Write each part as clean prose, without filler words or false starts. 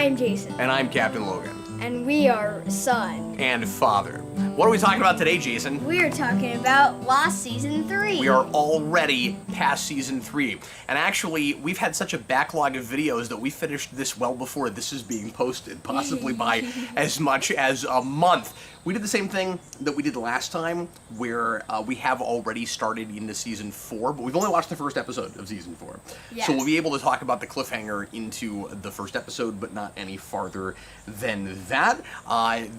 I'm Jayson. And I'm Captain Logan. And we are son. And father. What are we talking about today, Jayson? We're talking about Lost Season 3. We are already past Season 3. And actually, we've had such a backlog of videos that we finished this well before this is being posted, possibly by as much as a month. We did the same thing that we did last time, where we have already started into Season 4, but we've only watched the first episode of Season 4. Yes. So we'll be able to talk about the cliffhanger into the first episode, but not any farther than that.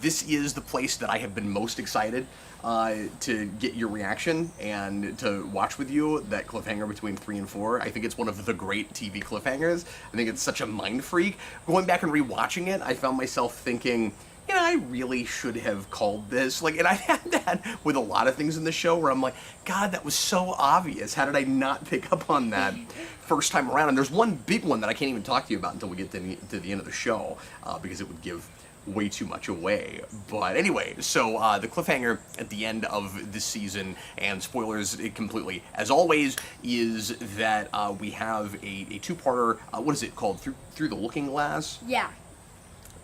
This is the place that I have been most excited to get your reaction and to watch with you, that cliffhanger between 3 and 4. I think it's one of the great TV cliffhangers. I think it's such a mind freak. Going back and rewatching it, I found myself thinking, you know, I really should have called this. And I had that with a lot of things in the show where I'm like, God, that was so obvious. How did I not pick up on that first time around? And there's one big one that I can't even talk to you about until we get to the end of the show, because it would give way too much away. But anyway, so the cliffhanger at the end of this season, and spoilers completely, as always, is that we have a two-parter, what is it called? Through the Looking Glass? Yeah.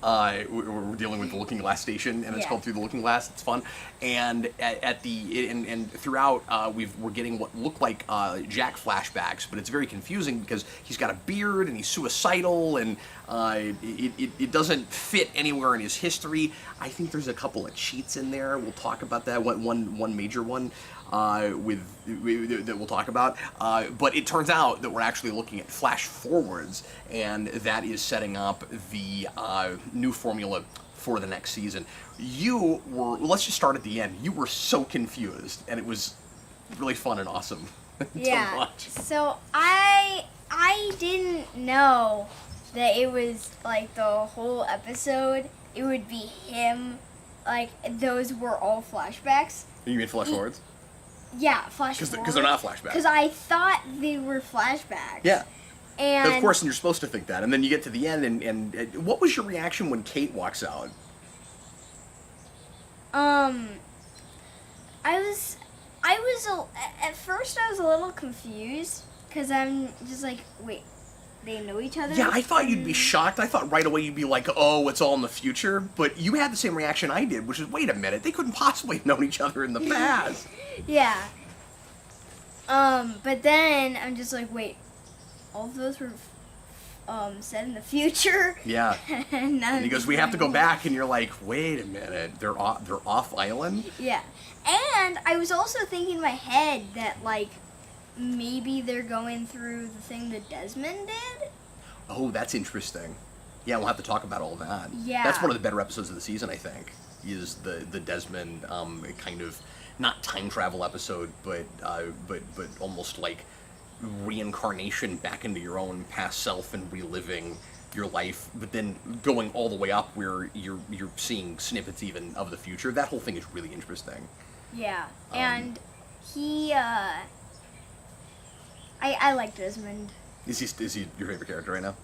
We're dealing with the Looking Glass station, and it's called Through the Looking Glass. It's fun, and throughout we're getting what look like Jack flashbacks, but it's very confusing because he's got a beard and he's suicidal, and it doesn't fit anywhere in his history. I think there's a couple of cheats in there. We'll talk about that. One major one that we'll talk about. But it turns out that we're actually looking at flash forwards, and that is setting up the new formula for the next season. Let's just start at the end. You were so confused, and it was really fun and awesome to watch. So I didn't know that it was like the whole episode, it would be him, like those were all flashbacks. You mean flash forwards? Yeah, flash forwards. Because they're not flashbacks. Because I thought they were flashbacks. Yeah. And of course, and you're supposed to think that. And then you get to the end, and what was your reaction when Kate walks out? At first I was a little confused, because I'm just like, wait, they know each other? Yeah, I thought you'd be shocked. I thought right away you'd be like, oh, it's all in the future. But you had the same reaction I did, which is, wait a minute, they couldn't possibly have known each other in the past. Yeah. But then I'm just like, wait, all of those were set in the future? Yeah. And he goes, we have to go back, and you're like, wait a minute, they're off island? Yeah. And I was also thinking in my head that, like, maybe they're going through the thing that Desmond did? Oh, that's interesting. Yeah, we'll have to talk about all that. Yeah. That's one of the better episodes of the season, I think, is the Desmond kind of, not time travel episode, but almost like reincarnation back into your own past self and reliving your life, but then going all the way up where you're seeing snippets even of the future. That whole thing is really interesting. Yeah. And he I like Desmond. Is he your favorite character right now?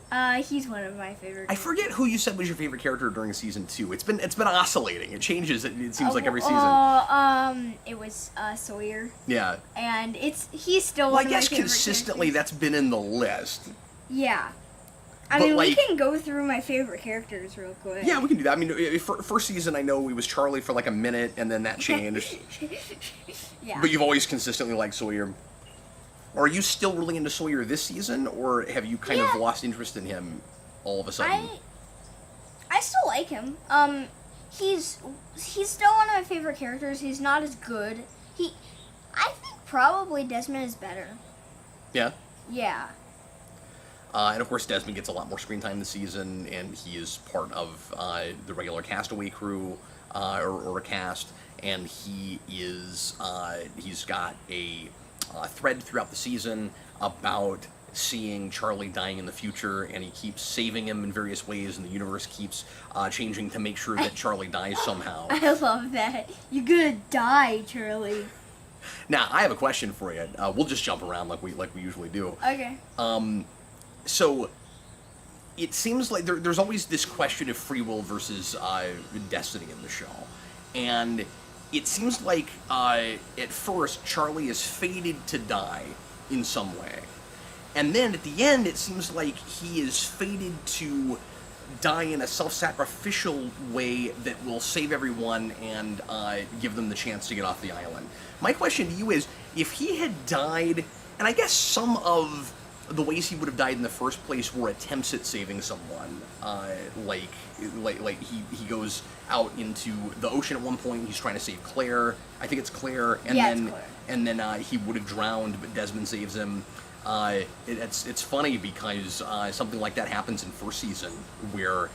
He's one of my favorite. I forget who you said was your favorite character during season 2. It's been oscillating. It changes. It seems like every season. It was Sawyer. Yeah. And he's still one of my favorite consistently characters. that's been in the list. Yeah. I But mean, like, we can go through my favorite characters real quick. Yeah, we can do that. I mean, first season I know it was Charlie for like a minute, and then that changed. Yeah. But you've always consistently liked Sawyer. Are you still really into Sawyer this season, or have you kind of lost interest in him all of a sudden? I still like him. He's still one of my favorite characters. He's not as good. I think probably Desmond is better. Yeah? Yeah. And of course Desmond gets a lot more screen time this season, and he is part of the regular Castaway crew, or a cast, and he's got a thread throughout the season about seeing Charlie dying in the future, and he keeps saving him in various ways, and the universe keeps changing to make sure that Charlie dies somehow. I love that. You're gonna die, Charlie. Now, I have a question for you. We'll just jump around like we usually do. Okay. So, it seems like there's always this question of free will versus destiny in the show. And it seems like, at first, Charlie is fated to die in some way. And then, at the end, it seems like he is fated to die in a self-sacrificial way that will save everyone and give them the chance to get off the island. My question to you is, if he had died, and I guess some of the ways he would have died in the first place were attempts at saving someone, like he goes out into the ocean at one point. He's trying to save Claire. I think it's Claire, and Yeah, then it's Claire. and then he would have drowned, but Desmond saves him. It's funny because something like that happens in first season where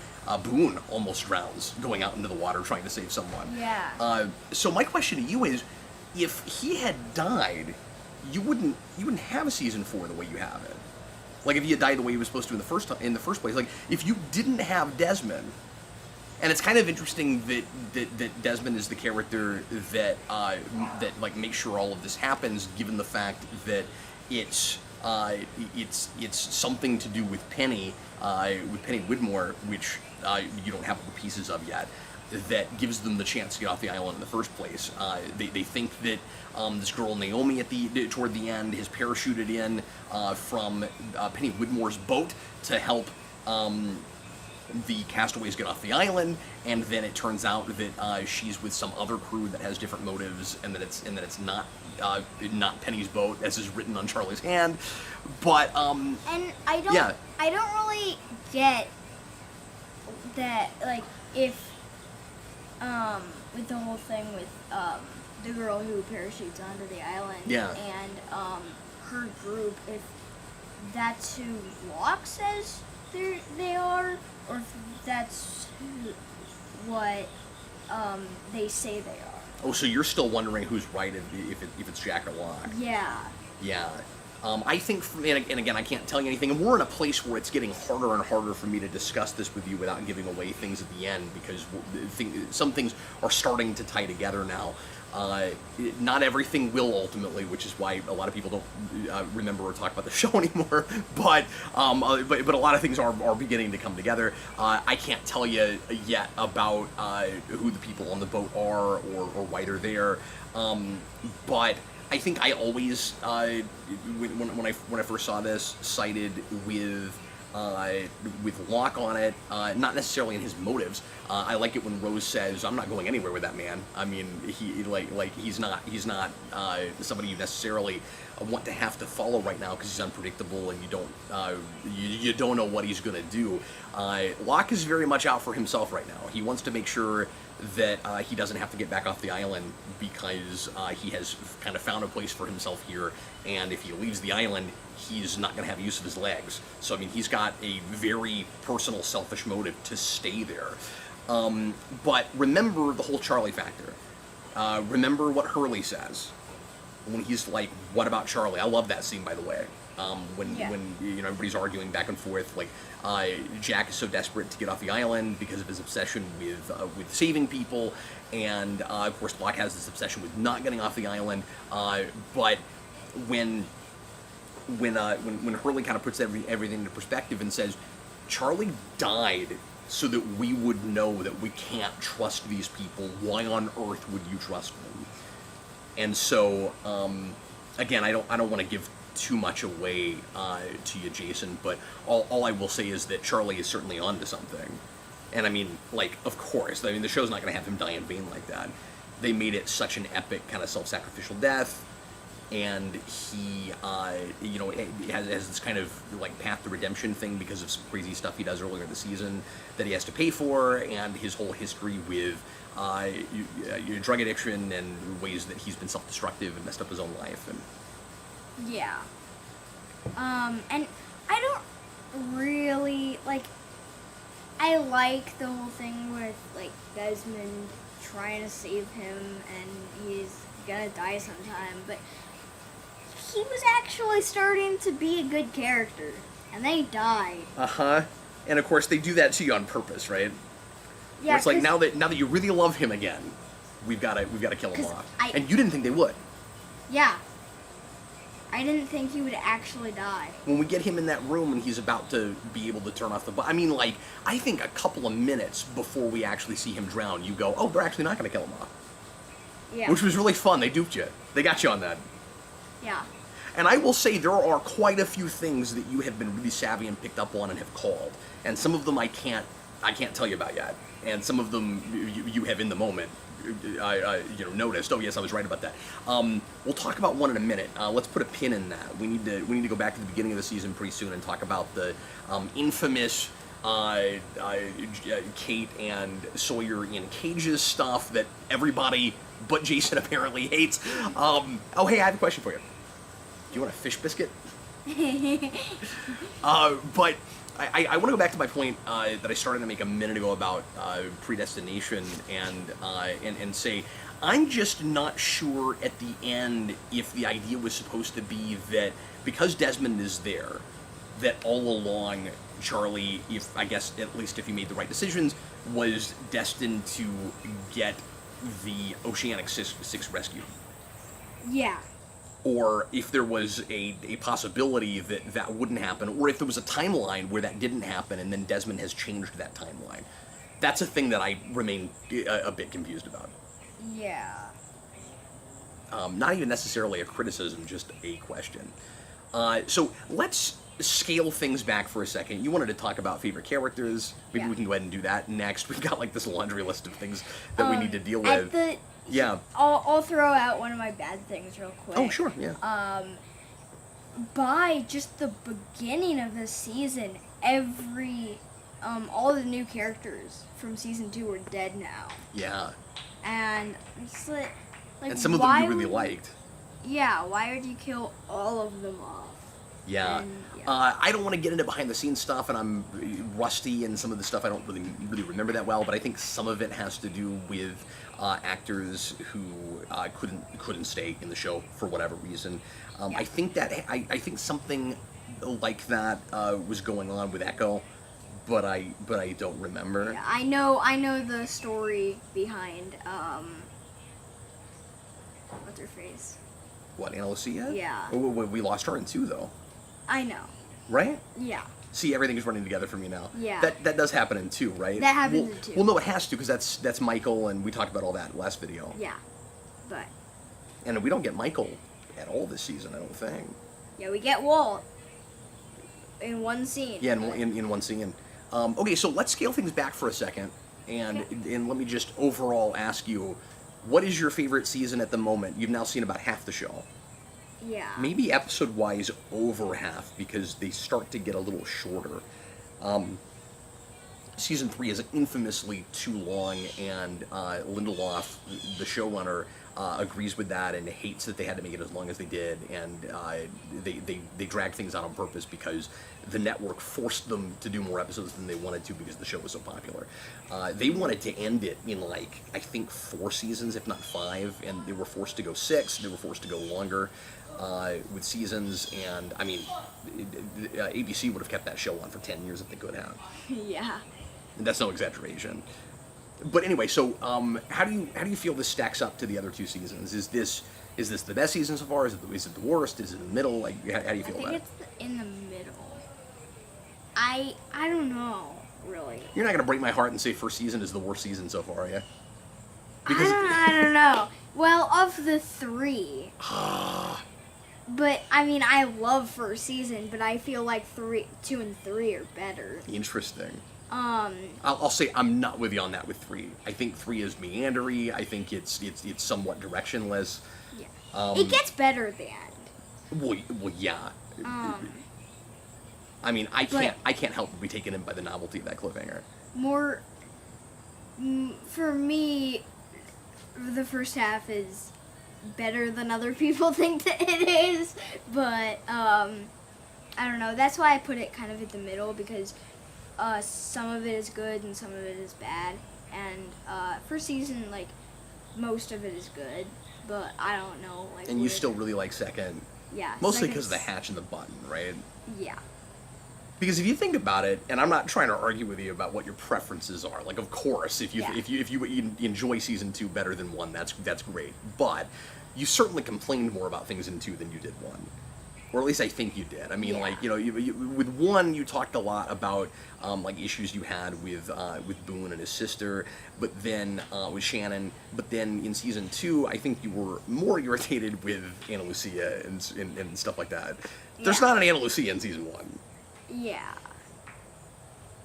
Boone almost drowns going out into the water trying to save someone. Yeah. So my question to you is, if he had died, you wouldn't have a season 4 the way you have it. Like if he had died the way he was supposed to in the first place. Like if you didn't have Desmond, and it's kind of interesting that Desmond is the character that like makes sure all of this happens, given the fact that it's something to do with Penny Widmore, which you don't have all the pieces of yet, that gives them the chance to get off the island in the first place. They think that this girl Naomi toward the end has parachuted in from Penny Widmore's boat to help the castaways get off the island, and then it turns out that she's with some other crew that has different motives, and that it's not Penny's boat, as is written on Charlie's hand. But And I don't really get that, like, if with the whole thing with the girl who parachutes onto the island, Yeah. and her group, if that's who Locke says they are, or if that's what they say they are. Oh, so you're still wondering who's right, if it's Jack or Locke? Yeah. Yeah. I think, and again, I can't tell you anything, and we're in a place where it's getting harder and harder for me to discuss this with you without giving away things at the end, because some things are starting to tie together now. Not everything will ultimately, which is why a lot of people don't remember or talk about the show anymore, but a lot of things are beginning to come together. I can't tell you yet about who the people on the boat are or why they're there, but I think I always, when I first saw this, sided with Locke on it, not necessarily in his motives. I like it when Rose says, "I'm not going anywhere with that man." I mean, he's not somebody you necessarily want to have to follow right now because he's unpredictable and you don't know what he's gonna do. Locke is very much out for himself right now. He wants to make sure that he doesn't have to get back off the island because he has kind of found a place for himself here, and if he leaves the island, he's not going to have use of his legs. So, I mean, he's got a very personal, selfish motive to stay there. But remember the whole Charlie factor. Remember what Hurley says when he's like, "What about Charlie?" I love that scene, by the way. When everybody's arguing back and forth, like Jack is so desperate to get off the island because of his obsession with saving people, and of course Locke has this obsession with not getting off the island. But when Hurley kind of puts everything into perspective and says, "Charlie died so that we would know that we can't trust these people. Why on earth would you trust them?" And so, again, I don't want to give too much away to you, Jason, but all I will say is that Charlie is certainly onto something. And I mean, like, of course, I mean, the show's not going to have him die in vain like that. They made it such an epic kind of self-sacrificial death, and he, has this kind of, like, path to redemption thing because of some crazy stuff he does earlier in the season that he has to pay for, and his whole history with drug addiction and ways that he's been self-destructive and messed up his own life. And yeah. And I don't really, like, I like the whole thing with, like, Desmond trying to save him and he's gonna die sometime, but he was actually starting to be a good character, and then he died. Uh-huh. And of course they do that to you on purpose, right? Yeah, where it's like, now that you really love him again, we've got to kill him off. And you didn't think they would. Yeah. I didn't think he would actually die. When we get him in that room and he's about to be able to turn off the... I mean, like, I think a couple of minutes before we actually see him drown, you go, "Oh, they're actually not going to kill him off." Yeah. Which was really fun. They duped you. They got you on that. Yeah. And I will say there are quite a few things that you have been really savvy and picked up on and have called. And some of them I can't I can't tell you about yet. And some of them you have in the moment. I noticed. Oh yes, I was right about that. We'll talk about one in a minute. Let's put a pin in that. We need to go back to the beginning of the season pretty soon and talk about the infamous Kate and Sawyer in cages stuff that everybody but Jayson apparently hates. Oh hey, I have a question for you. Do you want a fish biscuit? But I want to go back to my point that I started to make a minute ago about predestination and say I'm just not sure at the end if the idea was supposed to be that because Desmond is there, that all along Charlie, at least if he made the right decisions, was destined to get the Oceanic Six rescued. Yeah. Or if there was a possibility that wouldn't happen, or if there was a timeline where that didn't happen and then Desmond has changed that timeline. That's a thing that I remain a bit confused about. Yeah. Not even necessarily a criticism, just a question. So let's scale things back for a second. You wanted to talk about favorite characters. Maybe we can go ahead and do that next. We've got like this laundry list of things that we need to deal with. Yeah. I'll throw out one of my bad things real quick. Oh, sure, yeah. By just the beginning of this season, all the new characters from season 2 are dead now. Yeah. And it's like and some of them you really liked. Yeah, why would you kill all of them off? Yeah. And, I don't want to get into behind the scenes stuff, and I'm rusty, and some of the stuff I don't really remember that well. But I think some of it has to do with actors who couldn't stay in the show for whatever reason. I think I think something like that was going on with Echo, but I don't remember. Yeah, I know the story behind what's her face? What, Ana Lucia? Yeah. Oh, we lost her in 2 though. I know. Right? Yeah. See, everything's running together for me now. Yeah. That does happen in 2, right? That happens in 2. Well, no, it has to, because that's Michael, and we talked about all that last video. Yeah. But. And we don't get Michael at all this season, I don't think. Yeah, we get Walt in one scene. Yeah, in one scene. Okay, so let's scale things back for a second, and let me just overall ask you, what is your favorite season at the moment? You've now seen about half the show. Yeah. Maybe episode-wise over half, because they start to get a little shorter. Season 3 is infamously too long, and Lindelof, the showrunner, agrees with that and hates that they had to make it as long as they did, and they drag things out on purpose because the network forced them to do more episodes than they wanted to because the show was so popular. They wanted to end it in I think 4 seasons, if not 5, and they were forced to go 6. They were forced to go longer with seasons, and I mean, ABC would have kept that show on for 10 years if they could have. Yeah. And that's no exaggeration. But anyway, so how do you feel this stacks up to the other 2 seasons? Is this the best season so far? Is it the worst? Is it in the middle? Like, how do you feel about it? I think it's in the middle. I don't know, really. You're not gonna break my heart and say first season is the worst season so far, are you? Because I don't know. Well, of the 3. But I mean, I love first season, but I feel like 2 and 3 are better. Interesting. I'll say I'm not with you on that with 3. I think 3 is meandery. I think it's somewhat directionless. Yeah. It gets better at the end. Well, yeah. I mean, I can't help but be taken in by the novelty of that cliffhanger. For me, the first half is better than other people think that it is, but I don't know. That's why I put it kind of at the middle, because some of it is good and some of it is bad. And first season, most of it is good, but I don't know. And you still really like second. Yeah. Mostly because of the hatch and the button, right? Yeah. Because if you think about it, and I'm not trying to argue with you about what your preferences are. Like, of course, if you enjoy season 2 better than 1, that's great. But you certainly complained more about things in 2 than you did 1. Or at least I think you did. I mean, with 1, you talked a lot about issues you had with Boone and his sister, but then with Shannon. But then in season 2, I think you were more irritated with Ana Lucia and stuff like that. Yeah. There's not an Ana Lucia in season 1. Yeah.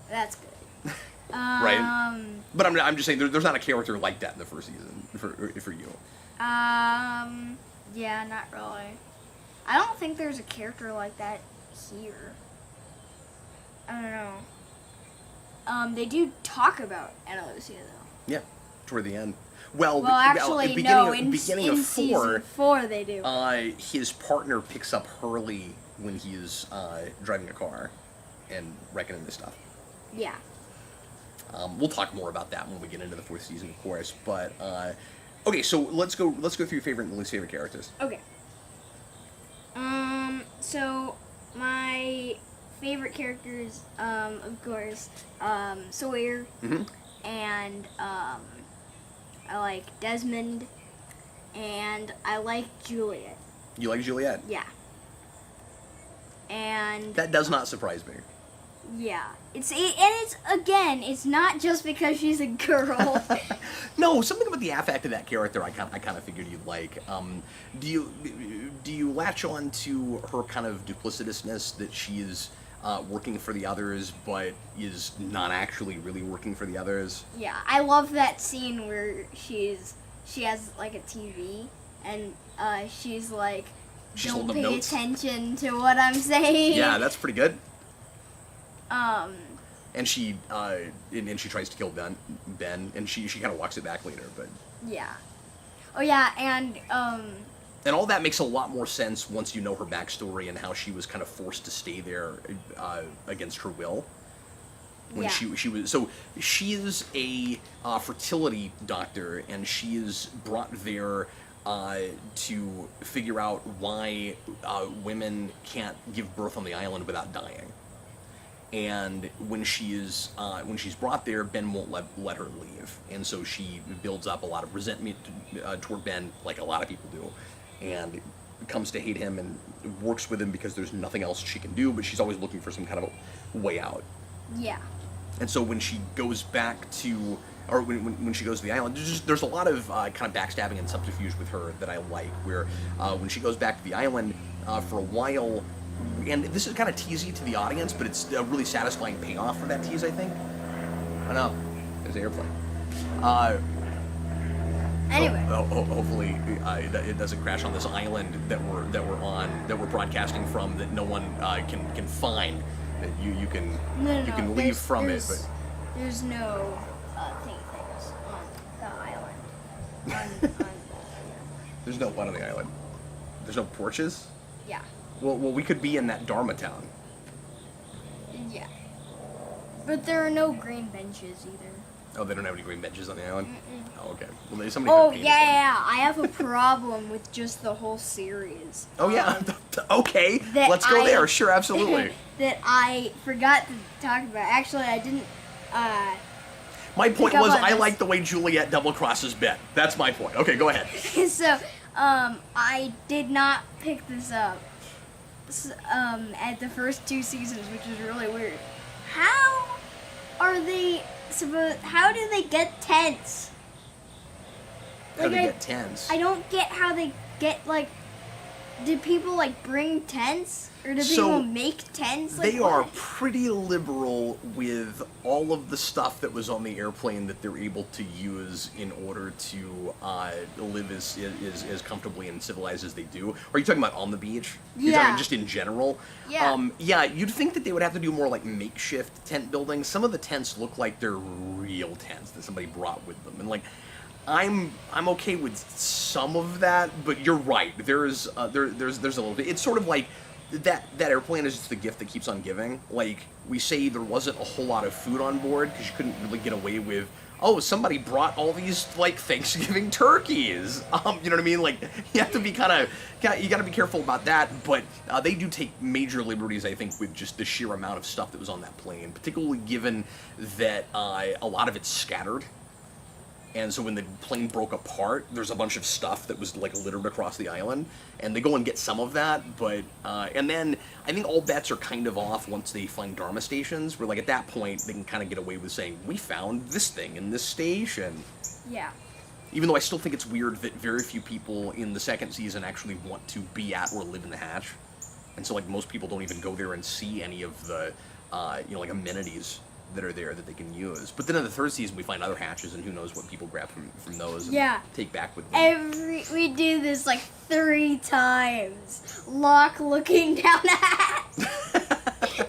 That's good. right? But I'm just saying there's not a character like that in the first season for you. Yeah, not really. I don't think there's a character like that here. I don't know. They do talk about Ana Lucia though. Yeah, toward the end. Well, actually, beginning in of season 4 they do. His partner picks up Hurley when he's driving a car and wrecking into stuff. Yeah. We'll talk more about that when we get into the 4th season, of course. But okay, so let's go through your favorite and least favorite characters. Okay. So my favorite characters, of course, Sawyer, and I like Desmond, and I like Juliet. You like Juliet? Yeah. And that does not surprise me. Yeah, it's not just because she's a girl. No, something about the affect of that character I kind of figured you'd like. Do you latch on to her kind of duplicitousness that she's working for the others, but is not actually really working for the others? Yeah, I love that scene where she has like a TV and she's like, don't pay attention to what I'm saying. Yeah, that's pretty good. And she tries to kill Ben, and she kind of walks it back later, but yeah. Oh yeah, and all that makes a lot more sense once you know her backstory and how she was kind of forced to stay there against her will. When she was she's a fertility doctor, and she is brought there to figure out why women can't give birth on the island without dying. And when she's brought there, Ben won't let her leave, and so she builds up a lot of resentment toward Ben, like a lot of people do, and comes to hate him and works with him because there's nothing else she can do. But she's always looking for some kind of a way out. Yeah. And so when she goes back to, or when she goes to the island, there's a lot of kind of backstabbing and subterfuge with her that I like. Where when she goes back to the island for a while. And this is kind of teasy to the audience, but it's a really satisfying payoff for that tease, I think. I know. There's the airplane. Anyway. Hopefully it doesn't crash on this island that we're broadcasting from, that no one can find. That you can leave from it, but there's no things on the island. There's no what on the island? There's no porches? Yeah. Well, we could be in that Dharma town. Yeah. But there are no green benches either. Oh, they don't have any green benches on the island? Mm-mm. Oh, okay. Well, there's somebody. Yeah. I have a problem with just the whole series. Oh, yeah. Okay. Let's go there. Sure, absolutely. That I forgot to talk about. Actually, I didn't. My point was I like the way Juliet double crosses Ben. That's my point. Okay, go ahead. So, I did not pick this up. At the first 2 seasons, which is really weird. How do they get tents? How do they get tents? I don't get how they get, like, did people, like, bring tents? Or do people make tents? Like, they are pretty liberal with all of the stuff that was on the airplane that they're able to use in order to live as comfortably and civilized as they do. Are you talking about on the beach? You're talking just in general? Yeah. Yeah, you'd think that they would have to do more like makeshift tent building. Some of the tents look like they're real tents that somebody brought with them. And, like, I'm okay with some of that, but you're right. There's a little bit. It's sort of like that airplane is just the gift that keeps on giving. Like, we say there wasn't a whole lot of food on board because you couldn't really get away with, oh, somebody brought all these, like, Thanksgiving turkeys. You know what I mean? Like, you have to be you got to be careful about that. But they do take major liberties, I think, with just the sheer amount of stuff that was on that plane, particularly given that a lot of it's scattered. And so when the plane broke apart, there's a bunch of stuff that was, like, littered across the island. And they go and get some of that, but... and then I think all bets are kind of off once they find Dharma stations, where, like, at that point, they can kind of get away with saying, we found this thing in this station. Yeah. Even though I still think it's weird that very few people in the 2nd season actually want to be at or live in the hatch. And so, like, most people don't even go there and see any of the, like, amenities that are there that they can use. But then in the third season, we find other hatches, and who knows what people grab from those and Yeah. take back with them. We do this like 3 times. Locke looking down the hatch.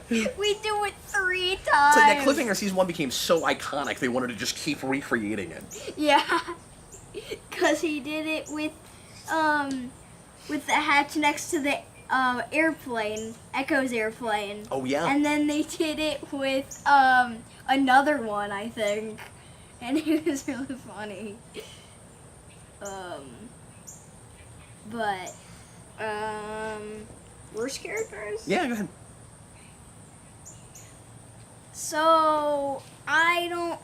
We do it 3 times. It's like that cliffhanger season 1 became so iconic, they wanted to just keep recreating it. Yeah. Because he did it with the hatch next to the airplane, Echo's airplane. Oh, yeah. And then they did it with another one, I think. And it was really funny. But worst characters? Yeah, go ahead. So, I don't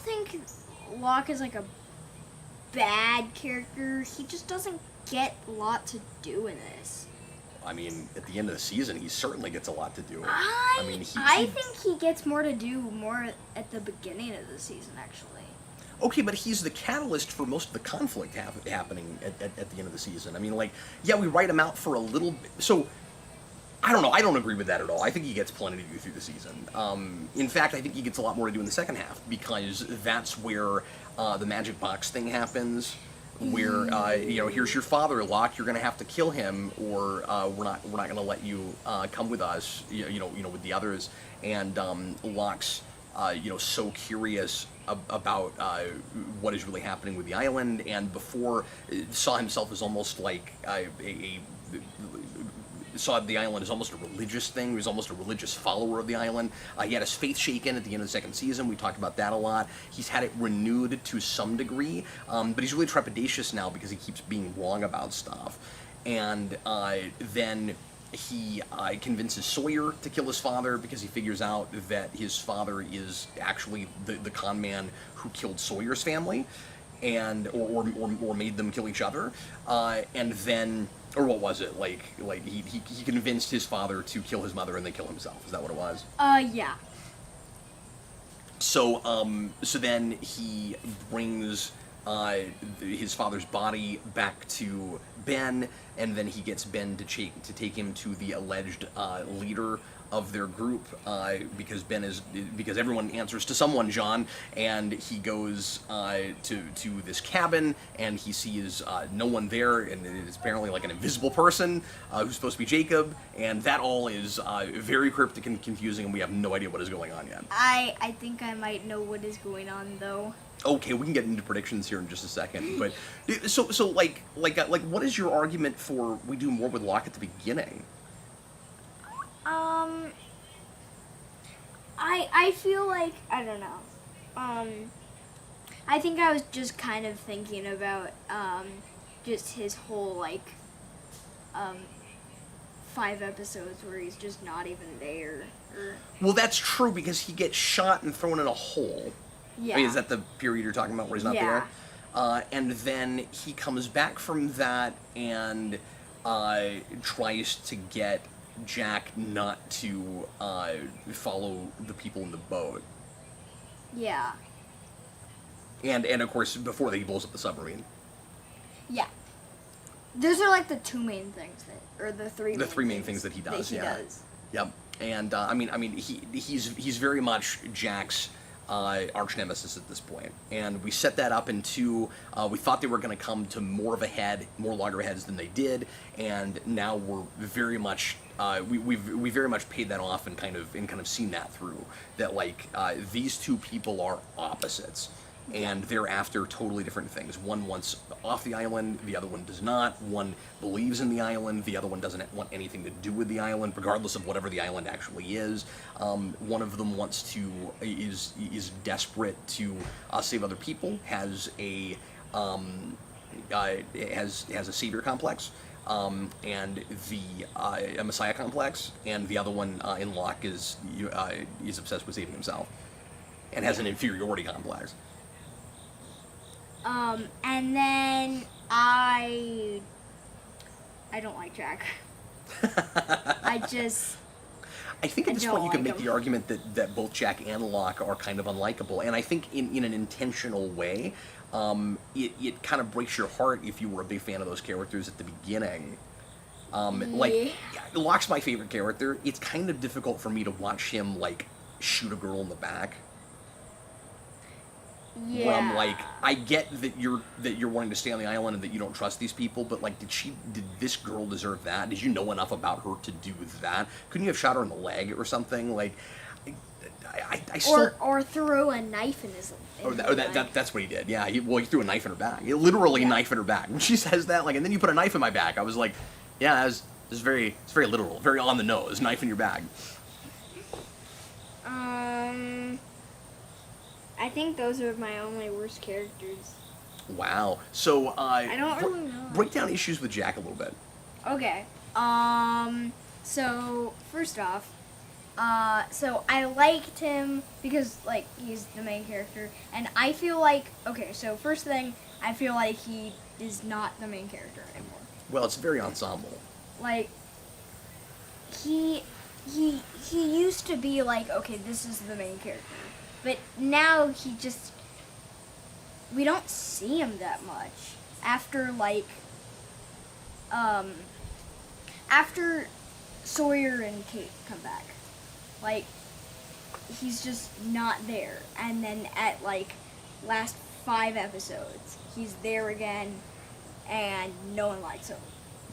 think Locke is like a bad character. He just doesn't get a lot to do in this. I mean, at the end of the season, he certainly gets a lot to do. I he think he gets more to do more at the beginning of the season, actually. Okay, but he's the catalyst for most of the conflict happening at the end of the season. I mean, like, yeah, we write him out for a little bit. So, I don't know. I don't agree with that at all. I think he gets plenty to do through the season. In fact, I think he gets a lot more to do in the second half, because that's where the magic box thing happens, where, here's your father, Locke, you're going to have to kill him, or we're not going to let you come with us, with the others. And Locke's, so curious about what is really happening with the island, and before saw himself as almost like saw the island as almost a religious thing. He was almost a religious follower of the island. He had his faith shaken at the end of the second season. We talked about that a lot. He's had it renewed to some degree, but he's really trepidatious now because he keeps being wrong about stuff. And then he convinces Sawyer to kill his father because he figures out that his father is actually the con man who killed Sawyer's family, and or made them kill each other. And then, or what was it? Like he convinced his father to kill his mother and then kill himself. Is that what it was? Yeah. So then he brings his father's body back to Ben, and then he gets Ben to take him to the alleged leader of their group, because everyone answers to someone, John, and he goes to this cabin, and he sees no one there, and it's apparently like an invisible person who's supposed to be Jacob, and that all is very cryptic and confusing, and we have no idea what is going on yet. I think I might know what is going on, though. Okay, we can get into predictions here in just a second, but so like what is your argument for we do more with Locke at the beginning? I feel like, I don't know. I think I was just kind of thinking about, just his whole, 5 episodes where he's just not even there. Well, that's true, because he gets shot and thrown in a hole. Yeah. I mean, is that the period you're talking about where he's not there? And then he comes back from that and tries to get Jack not to follow the people in the boat. Yeah. And of course, before that, he blows up the submarine. Yeah. Those are the 2 main things or the 3 main things that he does. Does. Yep. And I mean, he's very much Jack's arch nemesis at this point, and we set that up in 2. We thought they were going to come to more loggerheads than they did, and now we're very much we very much paid that off and kind of seen that through. That these 2 people are opposites, and they're after totally different things. One wants off the island, the other one does not. One believes in the island, the other one doesn't want anything to do with the island, regardless of whatever the island actually is. One of them is desperate to save other people, has a savior complex, and a messiah complex, and the other one in Locke is obsessed with saving himself, and has an inferiority complex. And then I don't like Jack. I think at this point you can make him. the argument that both Jack and Locke are kind of unlikable, and I think in an intentional way. It kind of breaks your heart if you were a big fan of those characters at the beginning, Like, Locke's my favorite character. It's kind of difficult for me to watch him, like, shoot a girl in the back. Yeah. Where I'm like, I get that you're wanting to stay on the island and that you don't trust these people, but like, did this girl deserve that? Did you know enough about her to do that? Couldn't you have shot her in the leg or something? Like, I still... Or threw a knife in his... That's what he did. Yeah, he threw a knife in her back. He literally knife in her back. When she says that, like, and then you put a knife in my back, I was like, yeah, it's very literal, very on the nose. Knife in your bag. I think those are my only worst characters. Wow. So, I don't really know. Break down issues with Jack a little bit. Okay. So first off, so I liked him because like he's the main character, and I feel like so first thing, I feel like he is not the main character anymore. Well, it's very ensemble. Like he used to be like, okay, this is the main character. But now we don't see him that much after after Sawyer and Kate come back. Like, he's just not there. And then at like last 5 episodes, he's there again and no one likes him.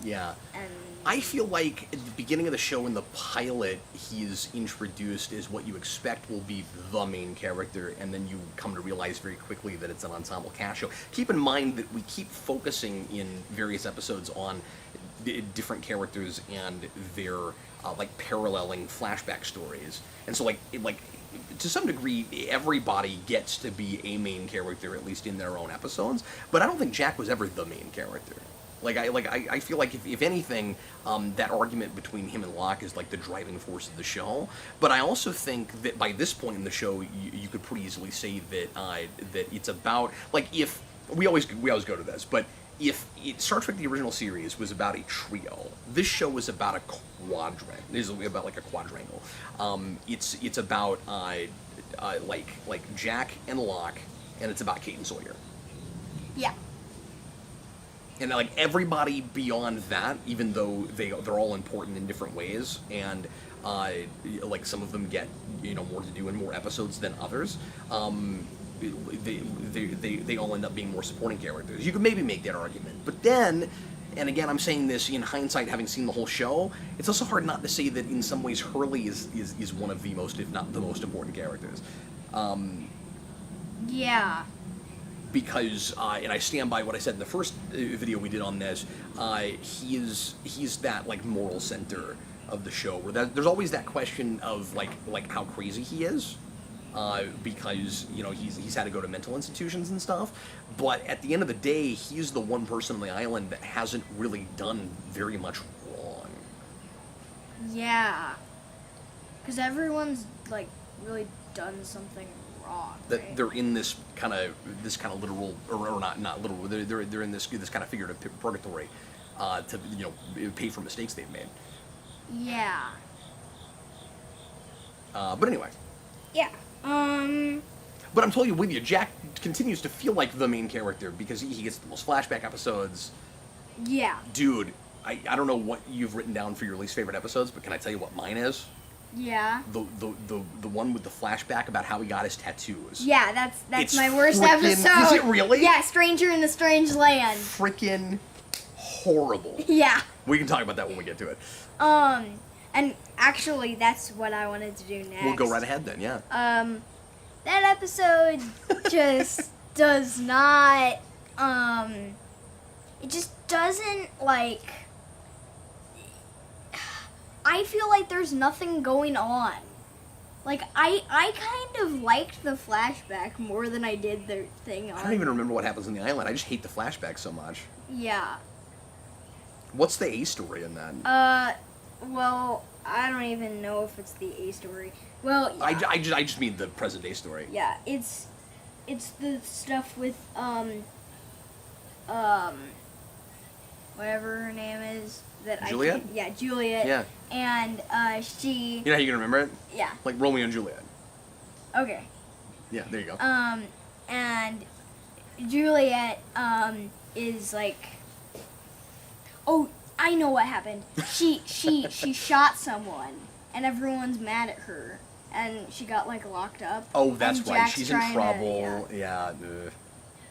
Yeah. And I feel like at the beginning of the show in the pilot, he's introduced as what you expect will be the main character, and then you come to realize very quickly that it's an ensemble cast show. Keep in mind that we keep focusing in various episodes on different characters and their like paralleling flashback stories, and so like to some degree everybody gets to be a main character, at least in their own episodes. But I don't think Jack was ever the main character. I feel like if anything, that argument between him and Locke is like the driving force of the show. But I also think that by this point in the show, you could pretty easily say that that it's about, like, if we always go to this, but if Star Trek the original series was about a trio, this show was about a quadrant. This is about like a quadrangle. It's about like Jack and Locke, and it's about Kate and Sawyer. yeah. And like everybody beyond that, even though they're all important in different ways, and like some of them get more to do in more episodes than others, they all end up being more supporting characters. You could maybe make that argument, but then, and again, I'm saying this in hindsight, having seen the whole show, it's also hard not to say that in some ways Hurley is one of the most, if not the most important characters. Yeah. Because, and I stand by what I said in the first video we did on this, he's that, like, moral center of the show, where there's always that question of, like how crazy he is, because, he's had to go to mental institutions and stuff, but at the end of the day, he's the one person on the island that hasn't really done very much wrong. Yeah. Because everyone's, like, really done something wrong, that right? they're in this kind of literal, or not literal. They're in this kind of figurative purgatory, to pay for mistakes they've made. Yeah. But anyway. Yeah. But I'm totally with you. Jack continues to feel like the main character because he gets the most flashback episodes. Yeah. Dude, I don't know what you've written down for your least favorite episodes, but can I tell you what mine is? Yeah. The one with the flashback about how he got his tattoos. Yeah, that's It's my worst frickin'... episode. Is it really? Yeah, Stranger in a Strange Land. Frickin' horrible. Yeah. We can talk about that when we get to it. And actually, that's what I wanted to do next. We'll go right ahead then, yeah. That episode just does not, it just doesn't, like, I feel like there's nothing going on. Like, I kind of liked the flashback more than I did the thing on... I don't even remember what happens on the island. I just hate the flashback so much. Yeah. What's the A story in that? Well, I don't even know if it's the A story. Well, yeah. I just mean the present day story. Yeah, it's the stuff with, whatever her name is. Juliet? Yeah, Juliet. Yeah. And, she... You know how you can remember it? Yeah. Like Romeo and Juliet. Okay. Yeah, there you go. And Juliet, is like... Oh, I know what happened. She shot someone, and everyone's mad at her, and she got like locked up. Oh, that's and right. Jack's She's in trying trouble. To, Yeah. Ugh.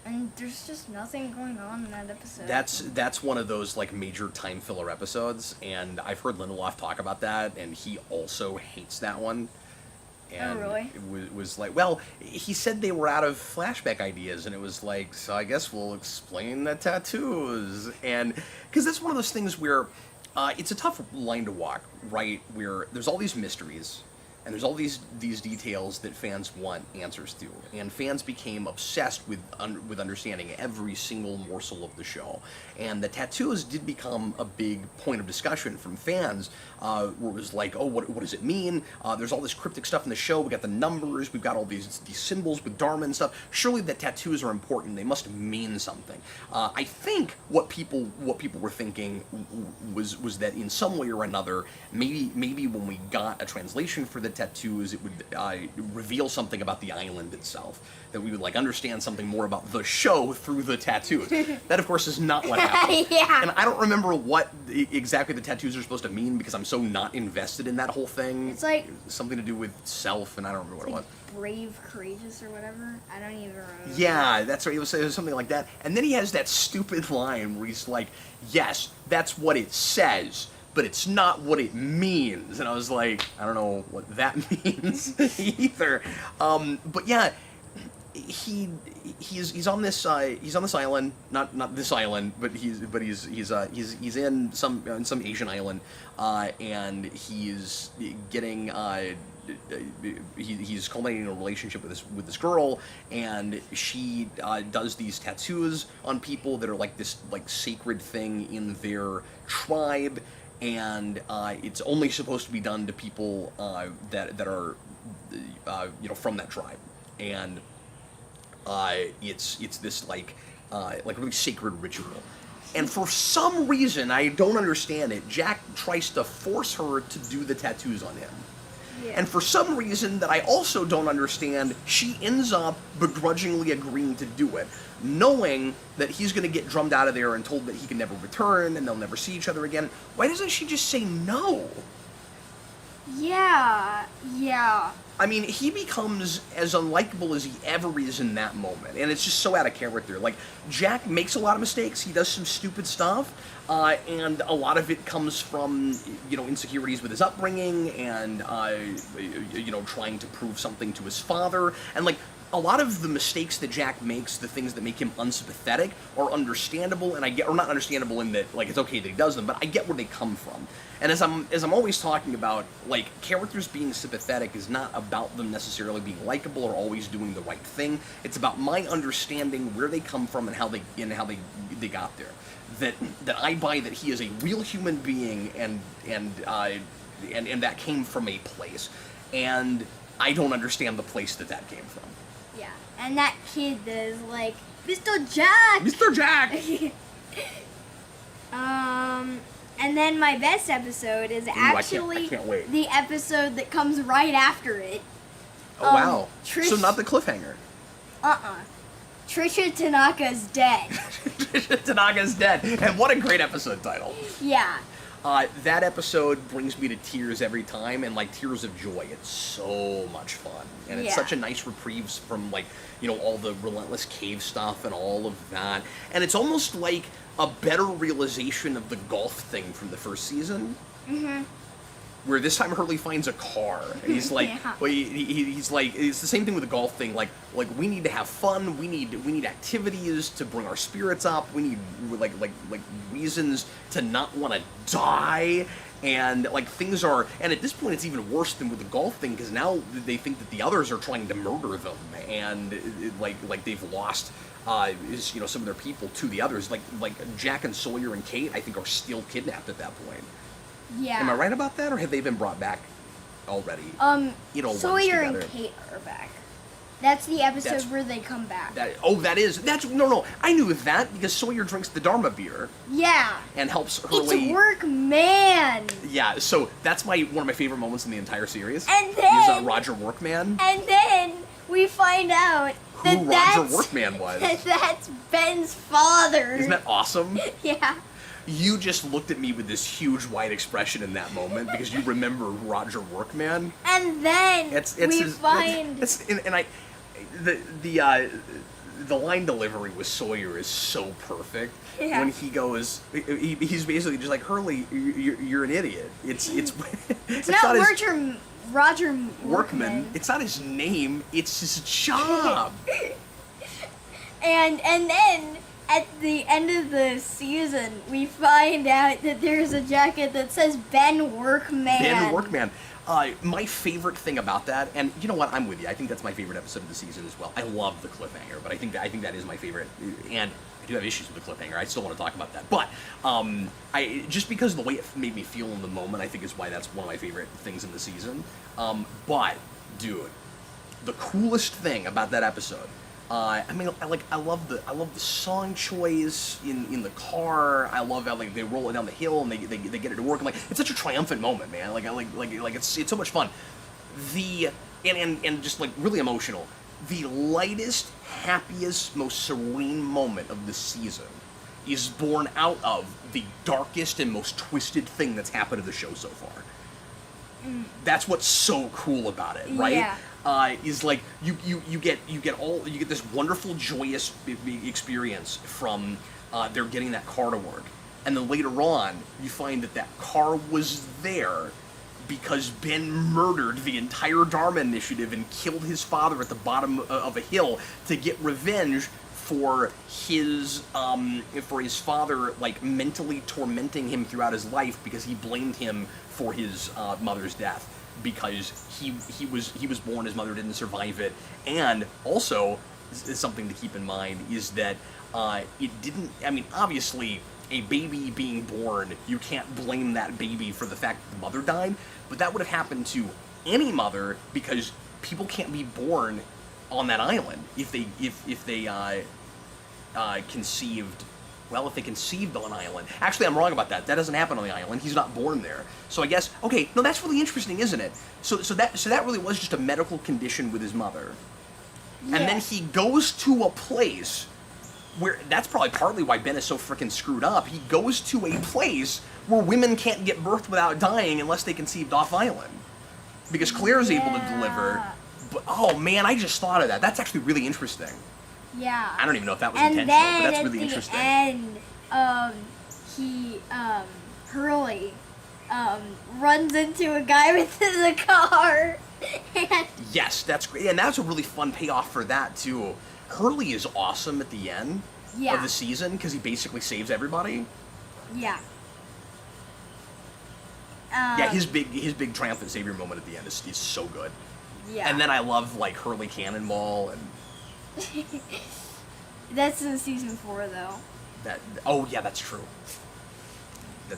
And there's just nothing going on in that episode. That's one of those like major time filler episodes, and I've heard Lindelof talk about that, and he also hates that one. And really? It was like, well, he said they were out of flashback ideas, and it was like, so I guess we'll explain the tattoos, and because that's one of those things where it's a tough line to walk, right? Where there's all these mysteries. And there's all these details that fans want answers to, and fans became obsessed with understanding every single morsel of the show. And the tattoos did become a big point of discussion from fans, where it was like, oh, what does it mean? There's all this cryptic stuff in the show. We got the numbers. We've got all these symbols with Dharma and stuff. Surely the tattoos are important. They must mean something. I think what people were thinking was that in some way or another, maybe when we got a translation for the tattoos, it would reveal something about the island itself, that we would like understand something more about the show through the tattoos. That of course is not what happened. Yeah. And I don't remember what exactly the tattoos are supposed to mean, because I'm so not invested in that whole thing. It's like something to do with self, and I don't remember what it was. Brave, courageous, or whatever. I don't even remember. Yeah, that's right. It was something like that. And then he has that stupid line where he's like, yes, that's what it says, but it's not what it means. And I was like, I don't know what that means either. But yeah, he's on this island, not this island, but he's in some Asian island, and he's getting he's culminating a relationship with this girl, and she does these tattoos on people that are like this like sacred thing in their tribe. And it's only supposed to be done to people that are from that tribe, and it's this like really sacred ritual. And for some reason, I don't understand it, Jack tries to force her to do the tattoos on him. Yeah. And for some reason that I also don't understand, she ends up begrudgingly agreeing to do it, knowing that he's going to get drummed out of there and told that he can never return and they'll never see each other again. Why doesn't she just say no? Yeah. I mean, he becomes as unlikable as he ever is in that moment, and it's just so out of character. Like, Jack makes a lot of mistakes, he does some stupid stuff, and a lot of it comes from, insecurities with his upbringing, and, trying to prove something to his father, and, like, a lot of the mistakes that Jack makes, the things that make him unsympathetic, are understandable, and or not understandable in that, like, it's okay that he does them, but I get where they come from. And as I'm always talking about, like, characters being sympathetic is not about them necessarily being likable or always doing the right thing. It's about my understanding where they come from and how they got there. That I buy that he is a real human being, and that came from a place, and I don't understand the place that came from. Yeah, and that kid is like, Mr. Jack! Mr. Jack! And then my best episode is actually I can't wait. the episode that comes right after it. Oh, wow. Trish, So not the cliffhanger. Trisha Tanaka's dead. Trisha Tanaka's dead. And what a great episode title. Yeah. That episode brings me to tears every time, and like tears of joy. It's so much fun, and it's such a nice reprieve from like all the relentless cave stuff and all of that. And it's almost like a better realization of the golf thing from the first season. Mm-hmm. Where this time Hurley finds a car, and he's like, well, he's like, it's the same thing with the golf thing. Like we need to have fun. We need activities to bring our spirits up. We need like reasons to not want to die. And like things are, and at this point it's even worse than with the golf thing, because now they think that the others are trying to murder them, and like they've lost some of their people to the others. Like Jack and Sawyer and Kate, I think, are still kidnapped at that point. Yeah. Am I right about that, or have they been brought back already? Sawyer and Kate are back. That's the episode where they come back. No. I knew that because Sawyer drinks the Dharma beer. Yeah. And helps Hurley. It's work, man. Yeah, so that's one of my favorite moments in the entire series. And then he's Roger Workman. And then we find out that Roger Workman was. That's Ben's father. Isn't that awesome? Yeah. You just looked at me with this huge wide expression in that moment because you remember Roger Workman. And then The line delivery with Sawyer is so perfect. Yeah. When he goes, he's basically just like, Hurley, you're an idiot. It's not Roger Workman. It's not his name. It's his job. and then at the end of the season, we find out that there's a jacket that says Ben Workman. Ben Workman. My favorite thing about that, and you know what, I'm with you. I think that's my favorite episode of the season as well. I love the cliffhanger, but I think that is my favorite. And I do have issues with the cliffhanger. I still want to talk about that. But I just because of the way it made me feel in the moment, I think is why that's one of my favorite things in the season. But dude, the coolest thing about that episode. I love the song choice in the car. I love how they roll it down the hill and they get it to work. I'm like, it's such a triumphant moment, man. It's so much fun. And just like really emotional. The lightest, happiest, most serene moment of the season is born out of the darkest and most twisted thing that's happened to the show so far. That's what's so cool about it, right? Yeah. Is like you get this wonderful joyous experience from they're getting that car to work, and then later on you find that car was there because Ben murdered the entire Dharma Initiative and killed his father at the bottom of a hill to get revenge for his father, like mentally tormenting him throughout his life because he blamed him for his mother's death. Because he was born, his mother didn't survive it, and also is something to keep in mind is that it didn't. I mean, obviously, a baby being born, you can't blame that baby for the fact that the mother died, but that would have happened to any mother because people can't be born on that island if they conceived. Well, if they conceived on an island. Actually, I'm wrong about that. That doesn't happen on the island. He's not born there. So I guess, okay, no, that's really interesting, isn't it? So that really was just a medical condition with his mother. Yeah. And then he goes to a place where, that's probably partly why Ben is so freaking screwed up. He goes to a place where women can't get birth without dying unless they conceived off island. Because Claire's able to deliver. But, oh man, I just thought of that. That's actually really interesting. Yeah. I don't even know if that was intentional, but that's really interesting. And Hurley runs into a guy within the car. And yes, that's great. And that's a really fun payoff for that, too. Hurley is awesome at the end of the season because he basically saves everybody. Yeah. His big triumphant savior moment at the end is so good. Yeah. And then I love, like, Hurley Cannonball and... That's in season 4, though. That's true.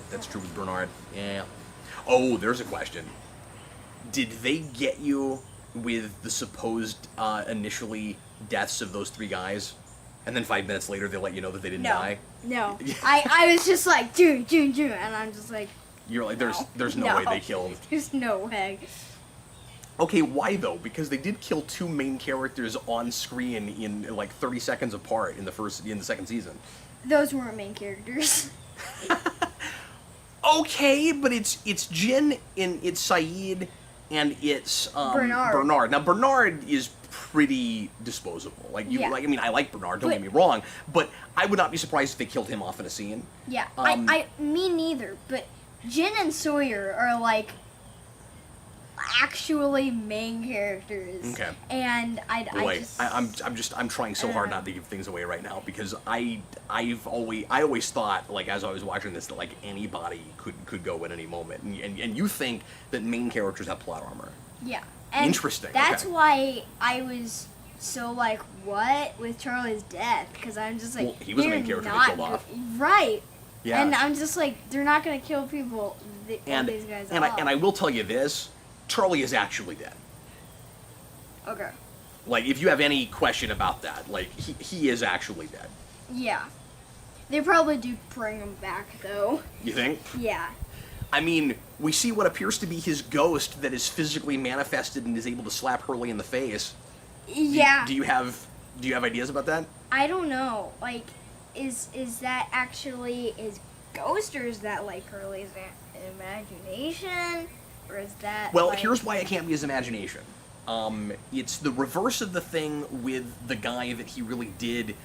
That's true with Bernard. Yeah. Oh, there's a question. Did they get you with the supposed initially deaths of those 3 guys, and then 5 minutes later they let you know that they didn't die? No. I was just like, June, and I'm just like. You're like, there's no way they killed. There's no way. Okay, why though? Because they did kill 2 main characters on screen in like 30 seconds apart in the second season. Those weren't main characters. Okay, but it's Jin and it's Saeed and it's Bernard. Now Bernard is pretty disposable. I mean, I like Bernard. Don't get me wrong, but I would not be surprised if they killed him off in a scene. Yeah, me neither. But Jin and Sawyer are like actually main characters. Okay. And I'm trying so hard not to give things away right now because I always thought, like, as I was watching this, that like anybody could go at any moment, and you think that main characters have plot armor. Yeah. And interesting. That's why I was so like, what with Charlie's death? Because I'm just like, he was a main character that killed off. Right. Yeah. And I'm just like, they're not gonna kill people. These guys off. And I will tell you this. Charlie is actually dead. Okay. Like, if you have any question about that, like, he is actually dead. Yeah. They probably do bring him back, though. You think? Yeah. I mean, we see what appears to be his ghost that is physically manifested and is able to slap Hurley in the face. Yeah. Do you have ideas about that? I don't know. Like, is that actually his ghost, or is that like Hurley's imagination, or is that? Well, like... here's why it can't be his imagination. It's the reverse of the thing with the guy that he really did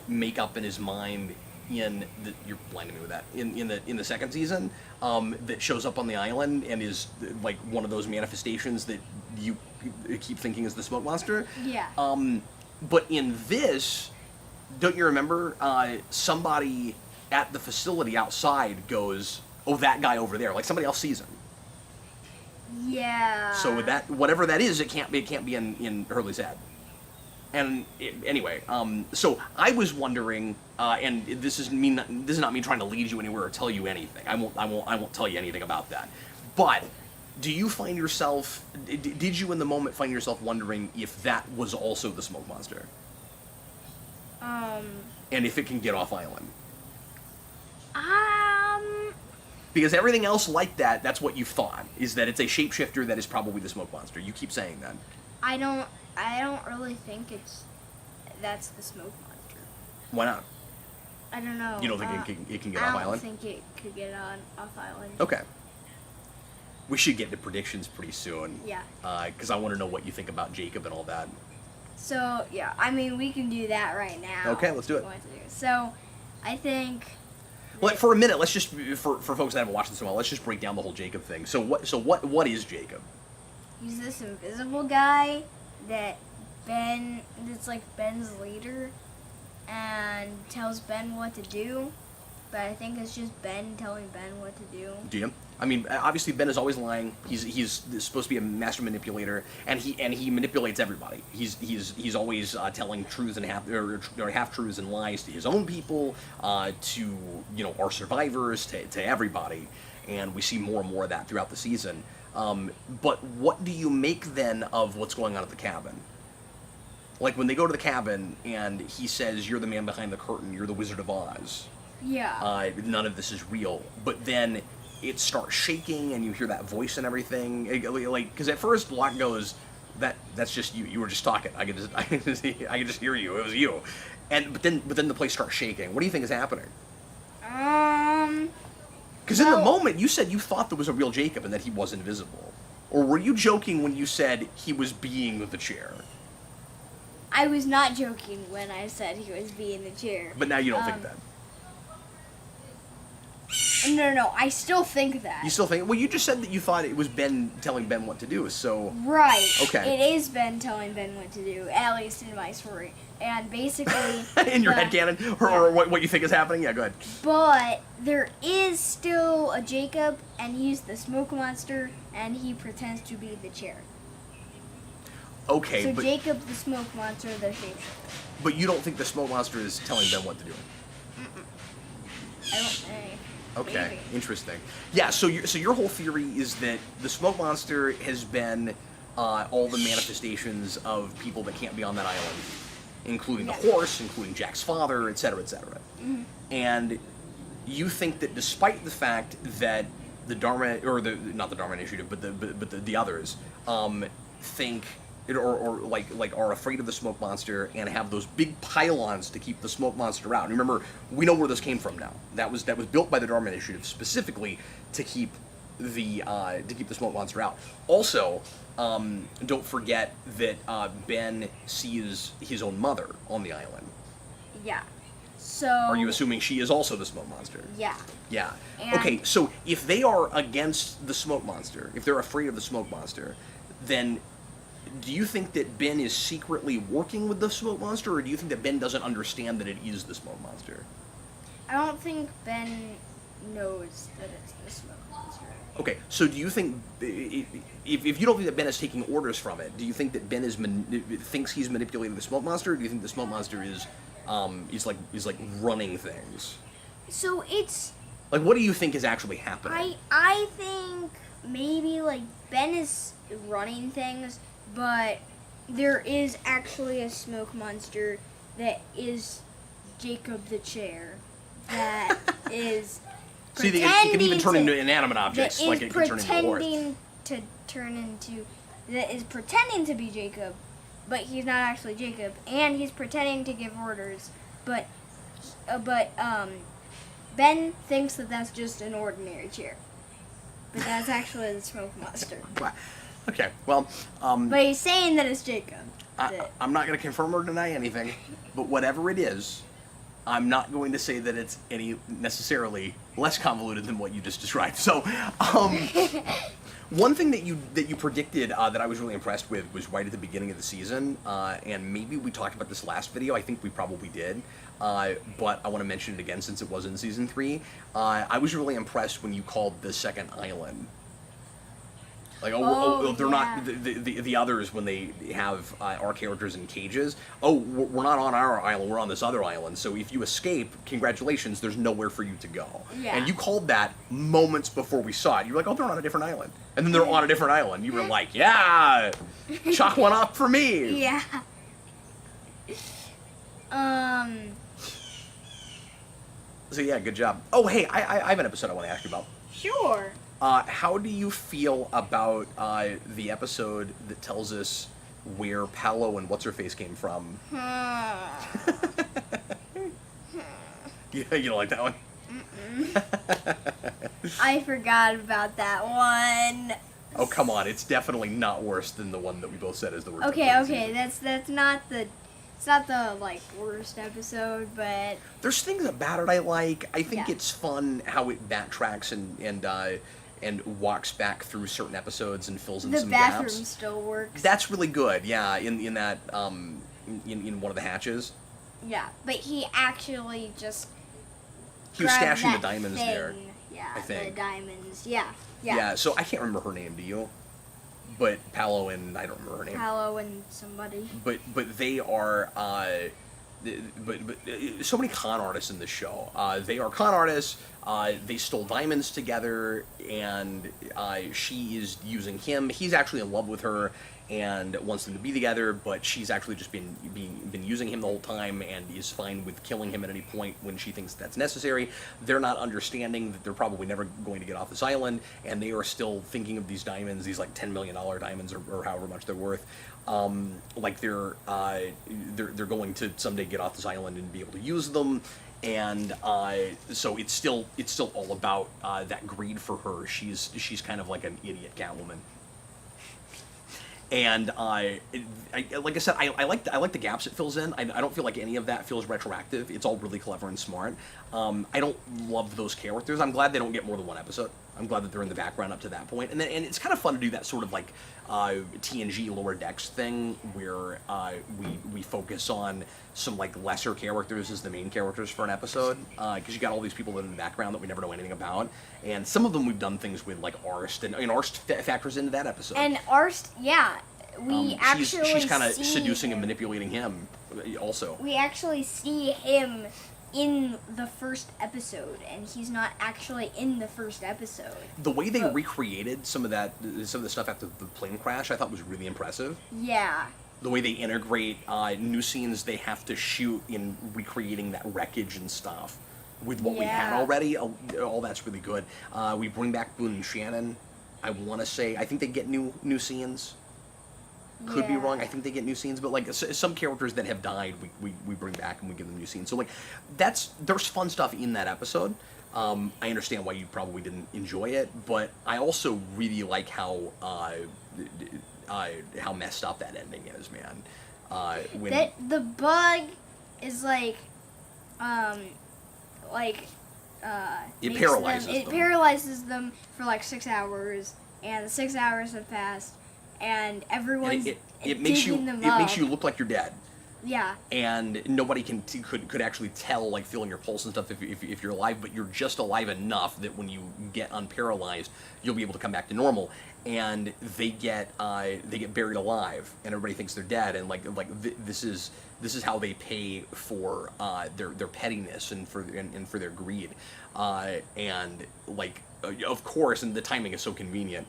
make up in his mind you're blinding me with that in the second season, that shows up on the island and is like one of those manifestations that you keep thinking is the smoke monster. Yeah. But in this, don't you remember somebody at the facility outside goes, "Oh, that guy over there," like somebody else sees him. Yeah. So with that, whatever that is, it can't be in Hurley's head. And anyway, so I was wondering, and this is not me trying to lead you anywhere or tell you anything. I won't tell you anything about that. But do you find yourself? Did you in the moment find yourself wondering if that was also the smoke monster? And if it can get off island? Because everything else like that's what you've thought, is that it's a shapeshifter that is probably the smoke monster. You keep saying that. I don't really think that's the smoke monster. Why not? I don't know. You don't think it can get off island? I don't think it could get off island. Okay. We should get to predictions pretty soon. Yeah. Because I want to know what you think about Jacob and all that. So, yeah, I mean, we can do that right now. Okay, let's do it. So, I think... Well, for a minute, let's just, for folks that haven't watched this in a while, let's just break down the whole Jacob thing. So what is Jacob? He's this invisible guy that's like Ben's leader, and tells Ben what to do. But I think it's just Ben telling Ben what to do. Do you? I mean, obviously Ben is always lying. He's supposed to be a master manipulator, and he manipulates everybody. He's always telling truths and half truths and lies to his own people, to our survivors, to everybody, and we see more and more of that throughout the season. But what do you make then of what's going on at the cabin? Like when they go to the cabin and he says, "You're the man behind the curtain. You're the Wizard of Oz." Yeah. None of this is real. But then it starts shaking, and you hear that voice and everything. Because at first Locke goes, "That's just you. You were just talking. I could just hear you. It was you." But then the place starts shaking. What do you think is happening? Because in the moment you said you thought there was a real Jacob and that he was invisible, or were you joking when you said he was being the chair? I was not joking when I said he was being the chair. But now you don't think that. No, I still think that. You still think? Well, you just said that you thought it was Ben telling Ben what to do, so... Right. Okay. It is Ben telling Ben what to do, at least in my story. And basically... in your headcanon? Or what you think is happening? Yeah, go ahead. But there is still a Jacob, and he's the smoke monster, and he pretends to be the chair. Okay, so Jacob, the smoke monster, the shapeshifter. But you don't think the smoke monster is telling Ben what to do? I don't... Okay, maybe. Interesting. Yeah, so your whole theory is that the smoke monster has been all the manifestations of people that can't be on that island, including the horse, including Jack's father, etc., etc. Mm-hmm. And you think that despite the fact that the Dharma, or not the Dharma Initiative, but the others, think or are afraid of the smoke monster and have those big pylons to keep the smoke monster out. And remember, we know where this came from now. That was built by the Dharma Initiative specifically to keep the smoke monster out. Also, don't forget that Ben sees his own mother on the island. Yeah. So... Are you assuming she is also the smoke monster? Yeah. Yeah. And okay, so if they are against the smoke monster, if they're afraid of the smoke monster, then do you think that Ben is secretly working with the smoke monster, or do you think that Ben doesn't understand that it is the smoke monster? I don't think Ben knows that it's the smoke monster. Okay, so do you think, if you don't think that Ben is taking orders from it, do you think that Ben thinks he's manipulating the smoke monster, or do you think the smoke monster is running things? So it's... Like, what do you think is actually happening? I think maybe, Ben is running things, but there is actually a smoke monster that is Jacob the chair that is See, it can even turn into inanimate objects, like it can turn into a horse. That is pretending to be Jacob, but he's not actually Jacob, and he's pretending to give orders, but Ben thinks that that's just an ordinary chair. But that's actually the smoke monster. Okay, well, But he's saying that it's Jacob. I'm not going to confirm or deny anything, but whatever it is, I'm not going to say that it's any necessarily less convoluted than what you just described. So, one thing that you predicted that I was really impressed with was right at the beginning of the season, and maybe we talked about this last video. I think we probably did, but I want to mention it again since it was in season 3. I was really impressed when you called the second island. Like, they're not the others when they have our characters in cages. Oh, we're not on our island, we're on this other island. So if you escape, congratulations, there's nowhere for you to go. Yeah. And you called that moments before we saw it. You were like, oh, they're on a different island. And then they're on a different island. You were like, yeah, chalk one up for me. Yeah. So yeah, good job. Oh, hey, I have an episode I want to ask you about. Sure. How do you feel about the episode that tells us where Paolo and What's-Her-Face came from? You don't like that one? I forgot about that one. Oh, come on. It's definitely not worse than the one that we both said is the worst Okay, episode. that's not the... It's not the, like, worst episode, but... There's things about it I like. I think Yeah. it's fun how it backtracks and walks back through certain episodes and fills in The some bathroom gaps. still works. That's really good, yeah, in that, in one of the hatches. Yeah, but he actually just He was grabbed stashing that the diamonds thing. there. Yeah, I think. the diamonds. Yeah. Yeah, so I can't remember her name, do you? But Paolo and I don't remember her name. Paolo and somebody. But they are but so many con artists in this show. They are con artists. They stole diamonds together, and she is using him. He's actually in love with her and wants them to be together, but she's actually just been using him the whole time and is fine with killing him at any point when she thinks that's necessary. They're not understanding that they're probably never going to get off this island, and they are still thinking of these diamonds, these like $10 million diamonds or however much they're worth, like they're going to someday get off this island and be able to use them. And so it's still all about that greed for her. She's kind of like an idiot Catwoman. And like I said, I like the gaps it fills in. I don't feel like any of that feels retroactive. It's all really clever and smart. I don't love those characters. I'm glad they don't get more than one episode. I'm glad that they're in the background up to that point. And it's kind of fun to do that sort of like TNG Lower Decks thing where we focus on some like lesser characters as the main characters for an episode, because you got all these people that are in the background that we never know anything about, and some of them we've done things with like Arst, and Arst factors into that episode. And Arst, yeah, she's kind of see seducing him. and manipulating him also. We actually see him in the first episode, and he's not actually in the first episode. The way they recreated some of the stuff after the plane crash, I thought was really impressive. Yeah. The way they integrate new scenes they have to shoot in recreating that wreckage and stuff with what we had already, all that's really good. We bring back Boone and Shannon. I want to say, I think they get new scenes. Could be wrong. I think they get new scenes, but like some characters that have died, we bring back and we give them new scenes. So like there's fun stuff in that episode. I understand why you probably didn't enjoy it, but I also really like how messed up that ending is, man. When the bug is it paralyzes them. It paralyzes them for like 6 hours, and the 6 hours have passed, and everyone's it makes you them it up. makes you look like you're dead. Yeah. And nobody could actually tell, like feeling your pulse and stuff, if you're alive, but you're just alive enough that when you get unparalyzed, you'll be able to come back to normal. And they get buried alive, and everybody thinks they're dead. And this is how they pay for their pettiness and for their greed. And like of course, and the timing is so convenient.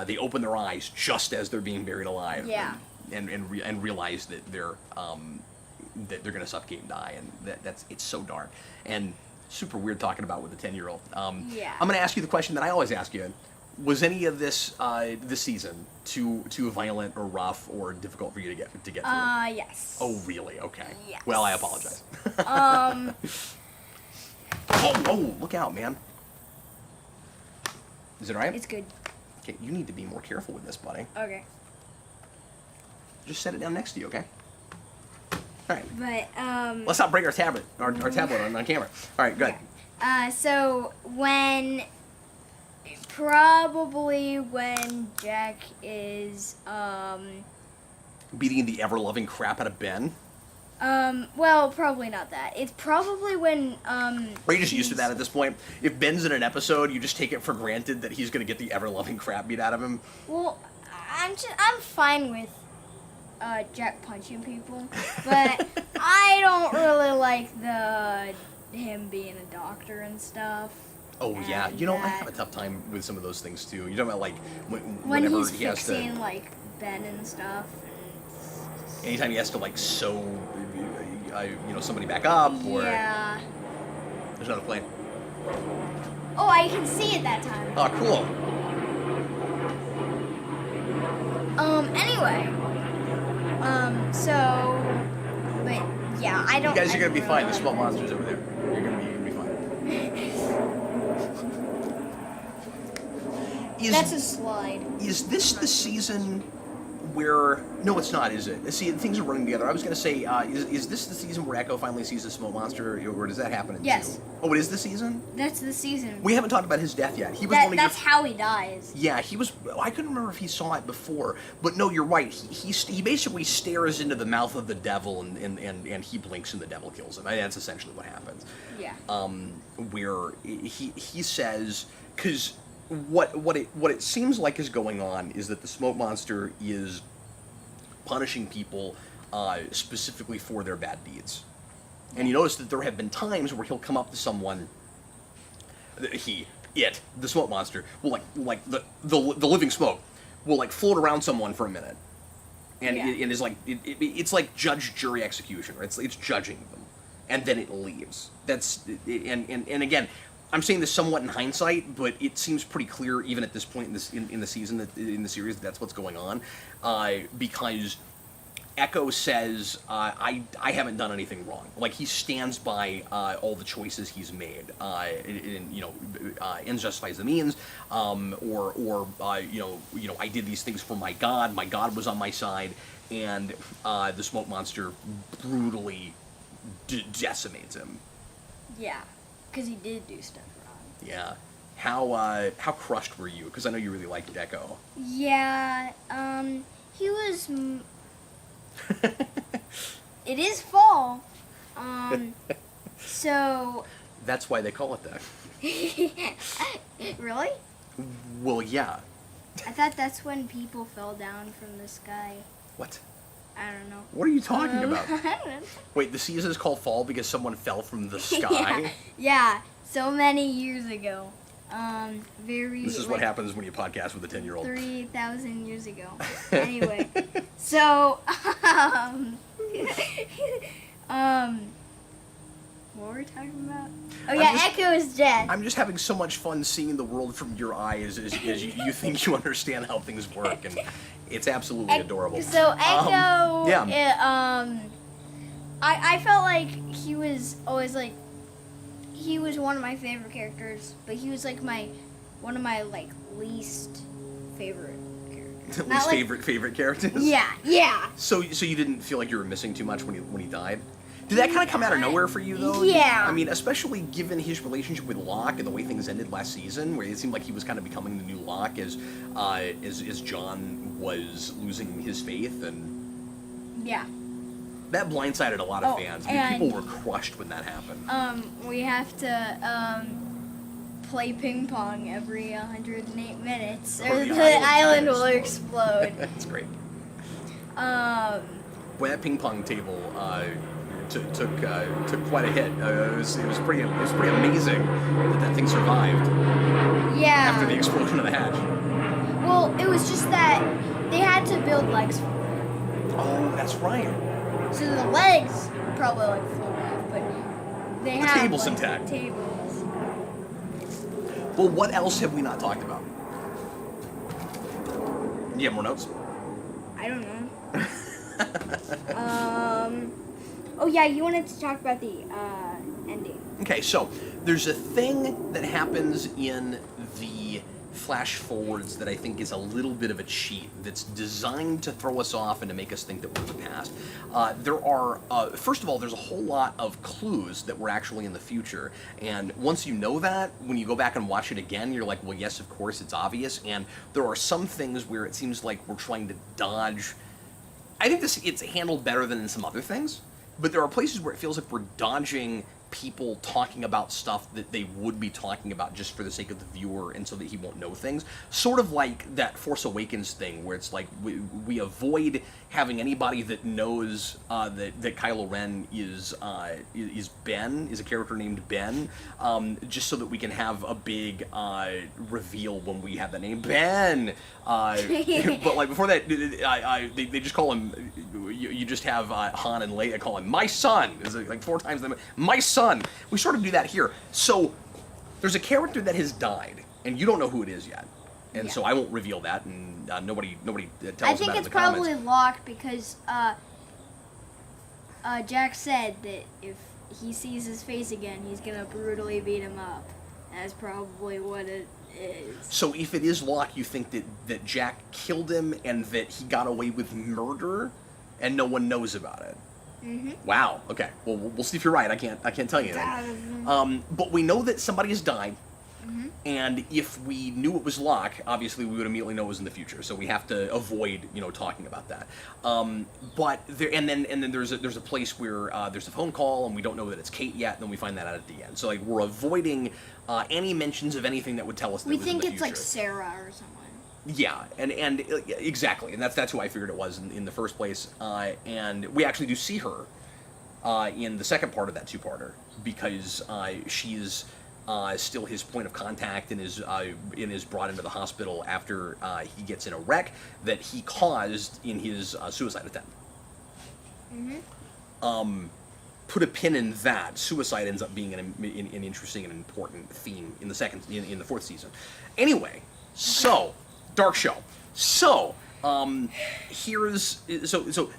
They open their eyes just as they're being buried alive. Yeah. And realize that they're going to suffocate and die, and it's so dark and super weird talking about with a 10-year-old. Yeah. I'm going to ask you the question that I always ask you: was any of this season too violent or rough or difficult for you to get through? Yes. Oh, really? Okay. Yes. Well, I apologize. Oh Oh, look out, man. Is it all right? It's good. Okay, you need to be more careful with this, buddy. Okay. Just set it down next to you, okay? All right. But, Let's not break our tablet on camera. All right, good. yeah. So probably when Jack is, Beating the ever-loving crap out of Ben? well, probably not that. It's probably when, Are you just used to that at this point? If Ben's in an episode, you just take it for granted that he's going to get the ever-loving crap beat out of him? well, I'm fine with, Jack punching people, but I don't really like him being a doctor and stuff. Oh, yeah. And You know, I have a tough time with some of those things, too. You're talking about, like, when whenever he's he has to... fixing, like, Ben and stuff. Anytime he has to, like, sew, somebody back up, or... Yeah. There's another plane. Oh, I can see it that time. Oh, cool. Anyway. But, yeah, I don't... You guys are I going to be don't fine. The really small like monster's over there. You're going to be fine. That's a slide. Is this the season where... No, it's not, is it? See, things are running together. I was going to say, is this the season where Echo finally sees the smoke monster, or does that happen in 2? Yes. Oh, it is the season? That's the season. We haven't talked about his death yet. He was one of That's how he dies. Yeah, he was... I couldn't remember if he saw it before, but no, you're right. He basically stares into the mouth of the devil, and he blinks and the devil kills him. I mean, that's essentially what happens. Yeah. Where he says... Because what it seems like is going on is that the smoke monster is punishing people specifically for their bad deeds. And you notice that there have been times where he'll come up to someone... the smoke monster, will like the living smoke, will like float around someone for a minute, and Yeah. it is like it's like judge, jury, executioner. It's judging them, and then it leaves. That's and again, I'm saying this somewhat in hindsight, but it seems pretty clear even at this point in the season, that in the series, that's what's going on, because Echo says, I haven't done anything wrong. Like, he stands by all the choices he's made. Ends justifies the means, or I did these things for my God. My God was on my side, and the smoke monster brutally decimates him. Yeah. Because he did do stuff wrong. Yeah. How crushed were you? Because I know you really liked Echo. Yeah, he was... It is fall. So... That's why they call it that. Really? Well, yeah. I thought that's when people fell down from the sky. What? I don't know. What are you talking about? I don't know. Wait, the season is called Fall because someone fell from the sky? Yeah, so many years ago. This is what happens when you podcast with a 10-year-old. 3,000 years ago. Anyway, so, what were we talking about? Oh yeah, Echo is dead. I'm just having so much fun seeing the world from your eyes as you think you understand how things work, and it's absolutely adorable. So Echo, yeah. I felt like he was always like, he was one of my favorite characters, but he was like one of my like least favorite characters. Least favorite characters? Yeah. So you didn't feel like you were missing too much when he died? Did that kind of come out of nowhere for you, though? Yeah. I mean, especially given his relationship with Locke and the way things ended last season, where it seemed like he was kind of becoming the new Locke as John was losing his faith, and yeah, that blindsided a lot of fans. I mean, people were crushed when that happened. We have to play ping pong every 108 minutes, or the island will explode. That's great. Boy, that ping pong table took quite a hit. It was pretty amazing that thing survived. Yeah. After the explosion of the hatch. Well, it was just that they had to build legs for it. Oh, that's right. So the legs probably like flew off, but they have table's intact. Tables. Well, what else have we not talked about? Do you have more notes? I don't know. Oh yeah, you wanted to talk about the ending. Okay, so There's a thing that happens in the flash forwards that I think is a little bit of a cheat that's designed to throw us off and to make us think that we're in the past. There are, first of all, there's a whole lot of clues that we're actually in the future. And once you know that, when you go back and watch it again, you're like, well, yes, of course, it's obvious. And there are some things where it seems like we're trying to dodge. I think it's handled better than in some other things. But there are places where it feels like we're dodging people talking about stuff that they would be talking about just for the sake of the viewer and so that he won't know things. Sort of like that Force Awakens thing where it's like we avoid having anybody that knows that Kylo Ren is Ben, is a character named Ben, just so that we can have a big reveal when we have the name Ben. But like before that, they just call him, you just have Han and Leia call him my son. It's like 4 times my son. We sort of do that here. So there's a character that has died, and you don't know who it is yet. And so I won't reveal that, and nobody tells us about it in the comments. I think it's probably Locke because Jack said that if he sees his face again, he's gonna brutally beat him up. That's probably what it is. So if it is Locke, you think that Jack killed him and that he got away with murder, and no one knows about it? Mm-hmm. Wow. Okay. Well, we'll see if you're right. I can't tell you anything. But we know that somebody has died. Mm-hmm. And if we knew it was Locke, obviously we would immediately know it was in the future. So we have to avoid, talking about that. But there, and then there's a place where there's a phone call, and we don't know that it's Kate yet. And then we find that out at the end. So like we're avoiding any mentions of anything that would tell us that we it was in the think it's future. like Sarah or someone. Yeah, and exactly, and that's who I figured it was in the first place. And we actually do see her in the second part of that two-parter because she's still his point of contact and is brought into the hospital after he gets in a wreck that he caused in his suicide attempt. Mm-hmm. Put a pin in that. Suicide ends up being an interesting and important theme in the fourth season. Anyway, so dark show. So so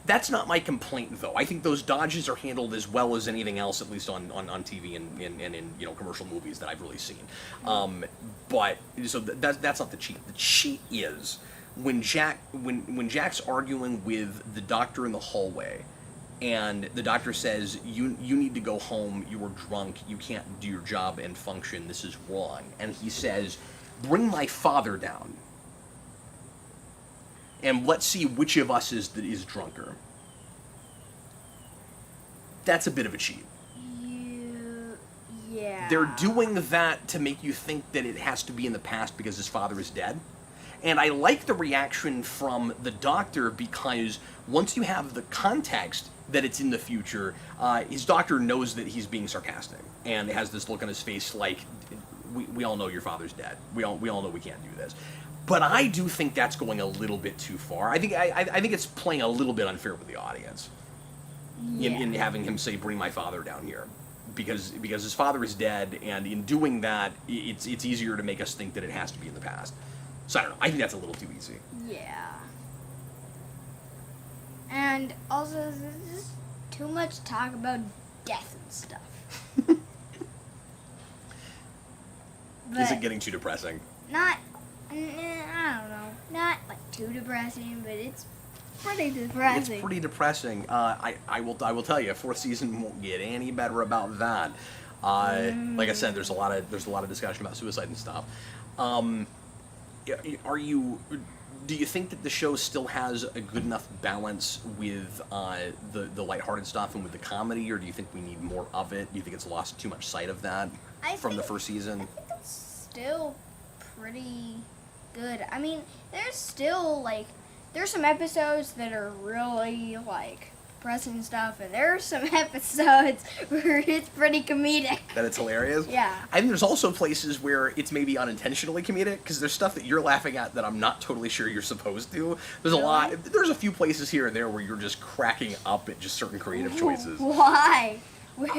that's not my complaint though. I think those dodges are handled as well as anything else, at least on TV and in commercial movies that I've really seen. But so that's not the cheat. The cheat is when Jack's arguing with the doctor in the hallway, and the doctor says you need to go home. You were drunk. You can't do your job and function. This is wrong. And he says, "Bring my father down. And let's see which of us is drunker." That's a bit of a cheat. Yeah. They're doing that to make you think that it has to be in the past because his father is dead. And I like the reaction from the doctor because once you have the context that it's in the future, his doctor knows that he's being sarcastic and has this look on his face like, we all know your father's dead. We all know we can't do this. But I do think that's going a little bit too far. I think it's playing a little bit unfair with the audience in having him say, "Bring my father down here," because his father is dead, and in doing that, it's easier to make us think that it has to be in the past. So I don't know. I think that's a little too easy. Yeah. And also, there's just too much talk about death and stuff. Is it getting too depressing? Not. I don't know. Not like too depressing, but it's pretty depressing. It's pretty depressing. I will tell you, fourth season won't get any better about that. Like I said, there's a lot of discussion about suicide and stuff. Do you think that the show still has a good enough balance with the lighthearted stuff and with the comedy, or do you think we need more of it? Do you think it's lost too much sight of that from the first season? I think it's still pretty good. I mean, there's some episodes that are really depressing stuff, and there are some episodes where it's pretty comedic. That it's hilarious? Yeah. I think there's also places where it's maybe unintentionally comedic, because there's stuff that you're laughing at that I'm not totally sure you're supposed to. There's a few places here and there where you're just cracking up at just certain creative choices. Why?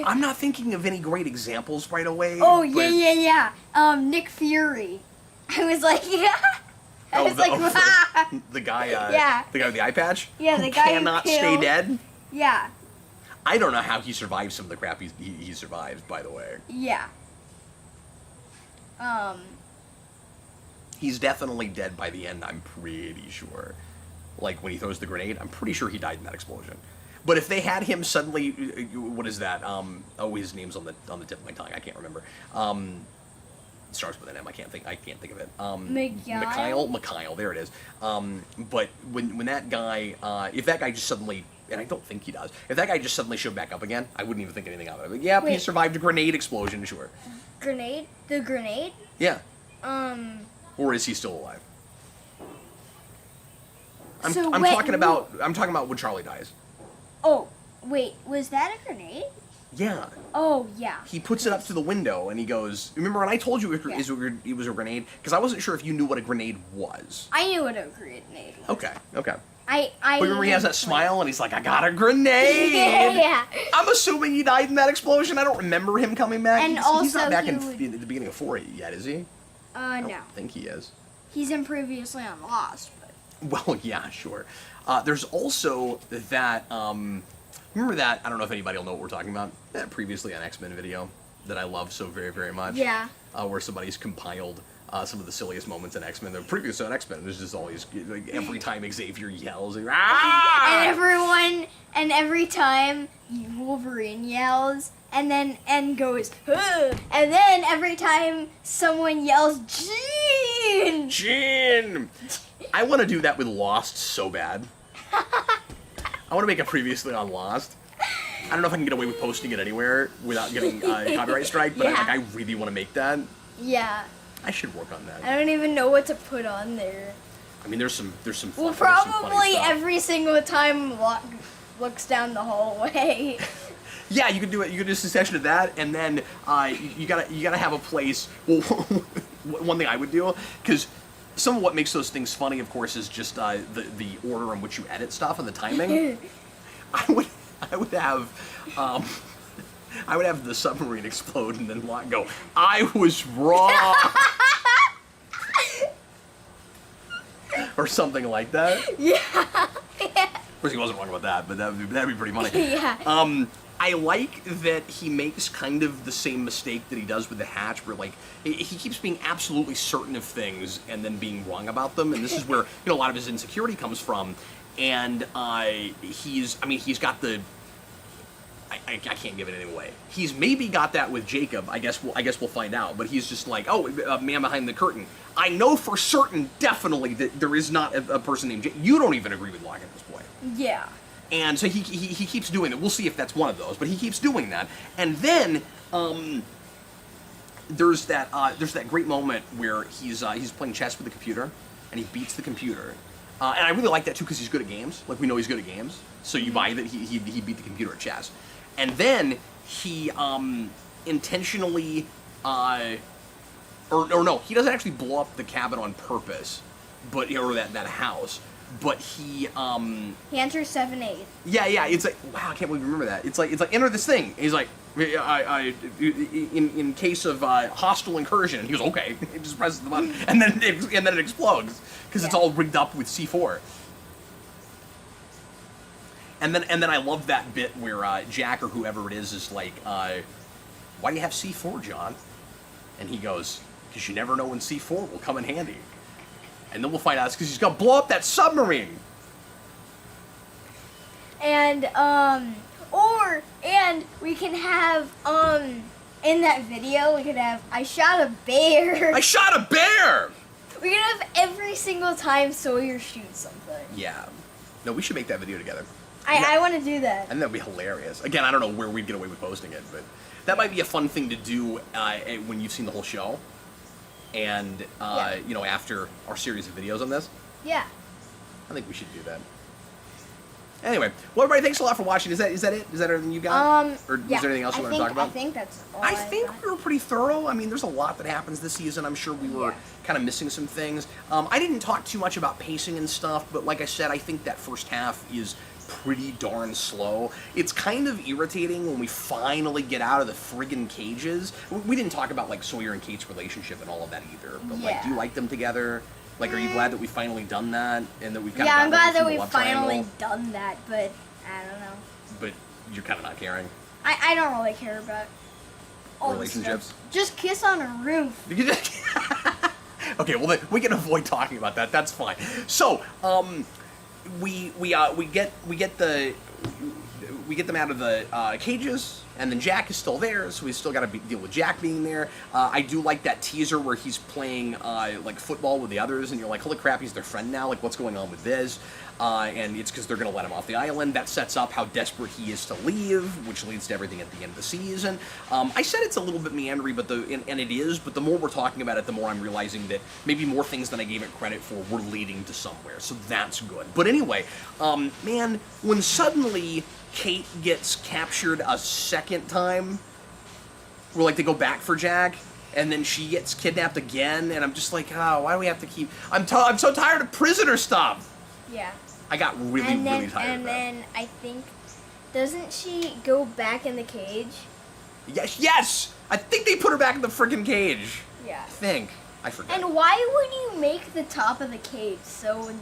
I'm not thinking of any great examples right away. Oh, yeah. Nick Fury. I was like, yeah. The guy, the guy with the eye patch? Yeah, the guy who cannot stay dead? Yeah. I don't know how he survives some of the crap he survives, by the way. Yeah. He's definitely dead by the end, I'm pretty sure. Like, when he throws the grenade, I'm pretty sure he died in that explosion. But if they had him suddenly, what is that? Oh, his name's on the tip of my tongue. I can't remember. It starts with an M. I can't think of it. Mikhail. There it is. But when that guy, if that guy just suddenly, and I don't think he does, if that guy just suddenly showed back up again, I wouldn't even think anything of it. But yeah, he survived a grenade explosion. Sure. Grenade? The grenade? Yeah. Or is he still alive? I'm talking about when Charlie dies. Oh, wait, was that a grenade? Yeah. Oh, yeah. He puts it up to the window and he goes, remember when I told you it was a grenade? Because I wasn't sure if you knew what a grenade was. I knew what a grenade was. Okay. But remember he has that smile and he's like, I got a grenade! Yeah. I'm assuming he died in that explosion. I don't remember him coming back. And he's not back in the beginning of 4 yet, is he? No. I don't think he is. He's in previously on Lost, but... Well, yeah, sure. There's also that, remember that, I don't know if anybody will know what we're talking about, that previously on X-Men video that I love so very, very much. Yeah. Where somebody's compiled some of the silliest moments in X-Men. The previous on X-Men, there's just always, like, every time Xavier yells, ah! And every time Wolverine yells, and goes, huh! And then every time someone yells, Jean! Jean! I want to do that with Lost so bad. I want to make a previously on Lost. I don't know if I can get away with posting it anywhere without getting a copyright strike, but I really want to make that. Yeah. I should work on that. I don't even know what to put on there. I mean, there's some fun, well, probably every single time Locke looks down the hallway. Yeah, you could do it. You could do a session of that, and then you gotta have a place. Well, one thing I would do, because some of what makes those things funny, of course, is just the order in which you edit stuff and the timing. I would have the submarine explode and then Locke go, I was wrong. Or something like that. Yeah. Of course, he wasn't wrong about that, but that'd be pretty funny. Yeah. I like that he makes kind of the same mistake that he does with the hatch, where like he keeps being absolutely certain of things and then being wrong about them, and this is where a lot of his insecurity comes from. And he's got the. I can't give anything away. He's maybe got that with Jacob. I guess we'll find out. But he's just like, oh, man behind the curtain. I know for certain, definitely, that there is not a person named Jacob. You don't even agree with Locke at this point. Yeah. And so he keeps doing it. We'll see if that's one of those. But he keeps doing that. And then there's that great moment where he's playing chess with the computer, and he beats the computer. And I really like that too because he's good at games. Like, we know he's good at games, so you buy that he beat the computer at chess. And then he intentionally, or no, he doesn't actually blow up the cabin on purpose, but or that house. But he enters 7-8. Yeah. It's like, wow, I can't believe you remember that. It's like enter this thing. He's like, in case of hostile incursion. He goes, okay. He just presses the button, and then it explodes because it's all rigged up with C4. And then I love that bit where Jack or whoever it is like, why do you have C4, John? And he goes, because you never know when C4 will come in handy. And then we'll find out it's because he's gonna blow up that submarine. And we can have in that video we could have I shot a bear. I shot a bear. We could have every single time Sawyer shoots something. Yeah. No, we should make that video together. I want to do that. And that'd be hilarious. Again, I don't know where we'd get away with posting it, but that might be a fun thing to do when you've seen the whole show. And, after our series of videos on this. Yeah. I think we should do that. Anyway, well, everybody, thanks a lot for watching. Is that it? Is that everything you got? Or is there anything else you want to talk about? I think that's all I think we were pretty thorough. I mean, there's a lot that happens this season. I'm sure we were kind of missing some things. I didn't talk too much about pacing and stuff, but like I said, I think that first half is pretty darn slow. It's kind of irritating when we finally get out of the friggin' cages. We didn't talk about, like, Sawyer and Kate's relationship and all of that either, but, like, do you like them together? Like, are you glad that we finally done that, and that we've kind of I'm glad that we've finally done that, but I don't know. But you're kind of not caring? I don't really care about relationships. Just kiss on a roof. Okay, well then we can avoid talking about that. That's fine. So, we get them out of the cages, and then Jack is still there, so we still got to deal with Jack being there. I do like that teaser where he's playing like football with the others, and you're like, holy crap, he's their friend now. Like, what's going on with this? And it's because they're going to let him off the island. That sets up how desperate he is to leave, which leads to everything at the end of the season. I said it's a little bit meandery, but and it is. But the more we're talking about it, the more I'm realizing that maybe more things than I gave it credit for were leading to somewhere. So that's good. But anyway, man, when suddenly Kate gets captured a second time, where like they go back for Jack, and then she gets kidnapped again, and I'm just like, oh, why do we have to keep? I'm so tired of prisoner stuff. Yeah. I got really tired of that. And then I think, doesn't she go back in the cage? Yes! I think they put her back in the freaking cage. Yeah. I forget. And why would you make the top of the cage so,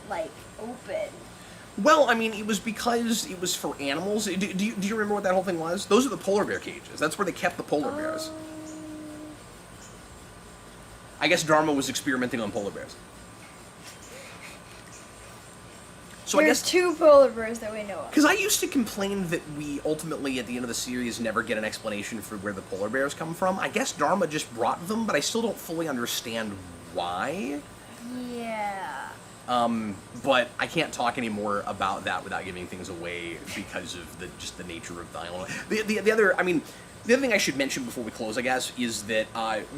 like, open? Well, I mean, it was because it was for animals. Do you remember what that whole thing was? Those are the polar bear cages. That's where they kept the polar bears. I guess Dharma was experimenting on polar bears. So There's 2 polar bears that we know of. Because I used to complain that we ultimately, at the end of the series, never get an explanation for where the polar bears come from. I guess Dharma just brought them, but I still don't fully understand why. Yeah. But I can't talk anymore about that without giving things away because of just the nature of the island. The other thing I should mention before we close, I guess, is that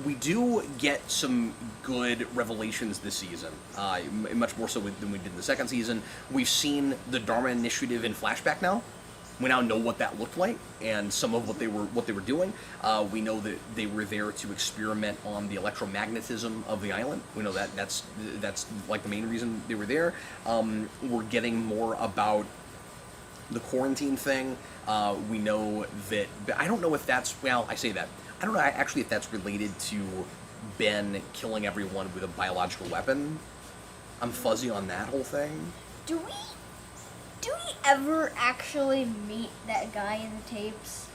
we do get some good revelations this season, much more so than we did in the second season. We've seen the Dharma Initiative in flashback now. We now know what that looked like and some of what they were doing. We know that they were there to experiment on the electromagnetism of the island. We know that's like the main reason they were there. We're getting more about the quarantine thing. We know that, but I don't know if that's, well, I say that. I don't know actually if that's related to Ben killing everyone with a biological weapon. I'm fuzzy on that whole thing. Do we ever actually meet that guy in the tapes?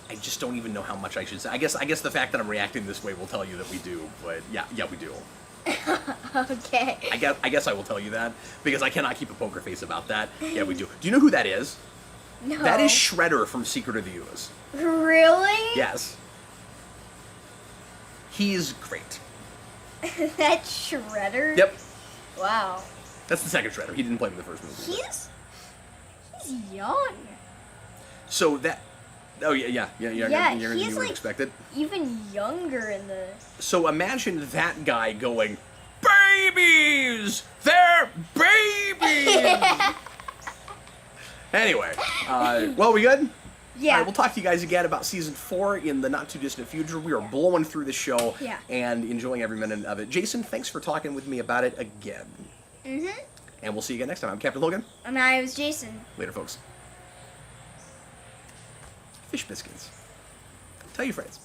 I just don't even know how much I should say. I guess the fact that I'm reacting this way will tell you that we do, but yeah, we do. Okay. I guess I will tell you that, because I cannot keep a poker face about that. Yeah, we do. Do you know who that is? No. That is Shredder from Secret of the Ooze. Really? Yes. He's great. That's Shredder? Yep. Wow. That's the second Shredder. He didn't play in the first movie. He's young. So that... Oh, yeah, younger than you would expect it. Even younger in the... So imagine that guy going, babies! They're babies! Anyway, well, we good? Yeah. All right, we'll talk to you guys again about Season 4 in the not-too-distant future. We are blowing through the show and enjoying every minute of it. Jason, thanks for talking with me about it again. Mm-hmm. And we'll see you again next time. I'm Captain Logan. And I was Jason. Later, folks. Fish biscuits. Tell your friends.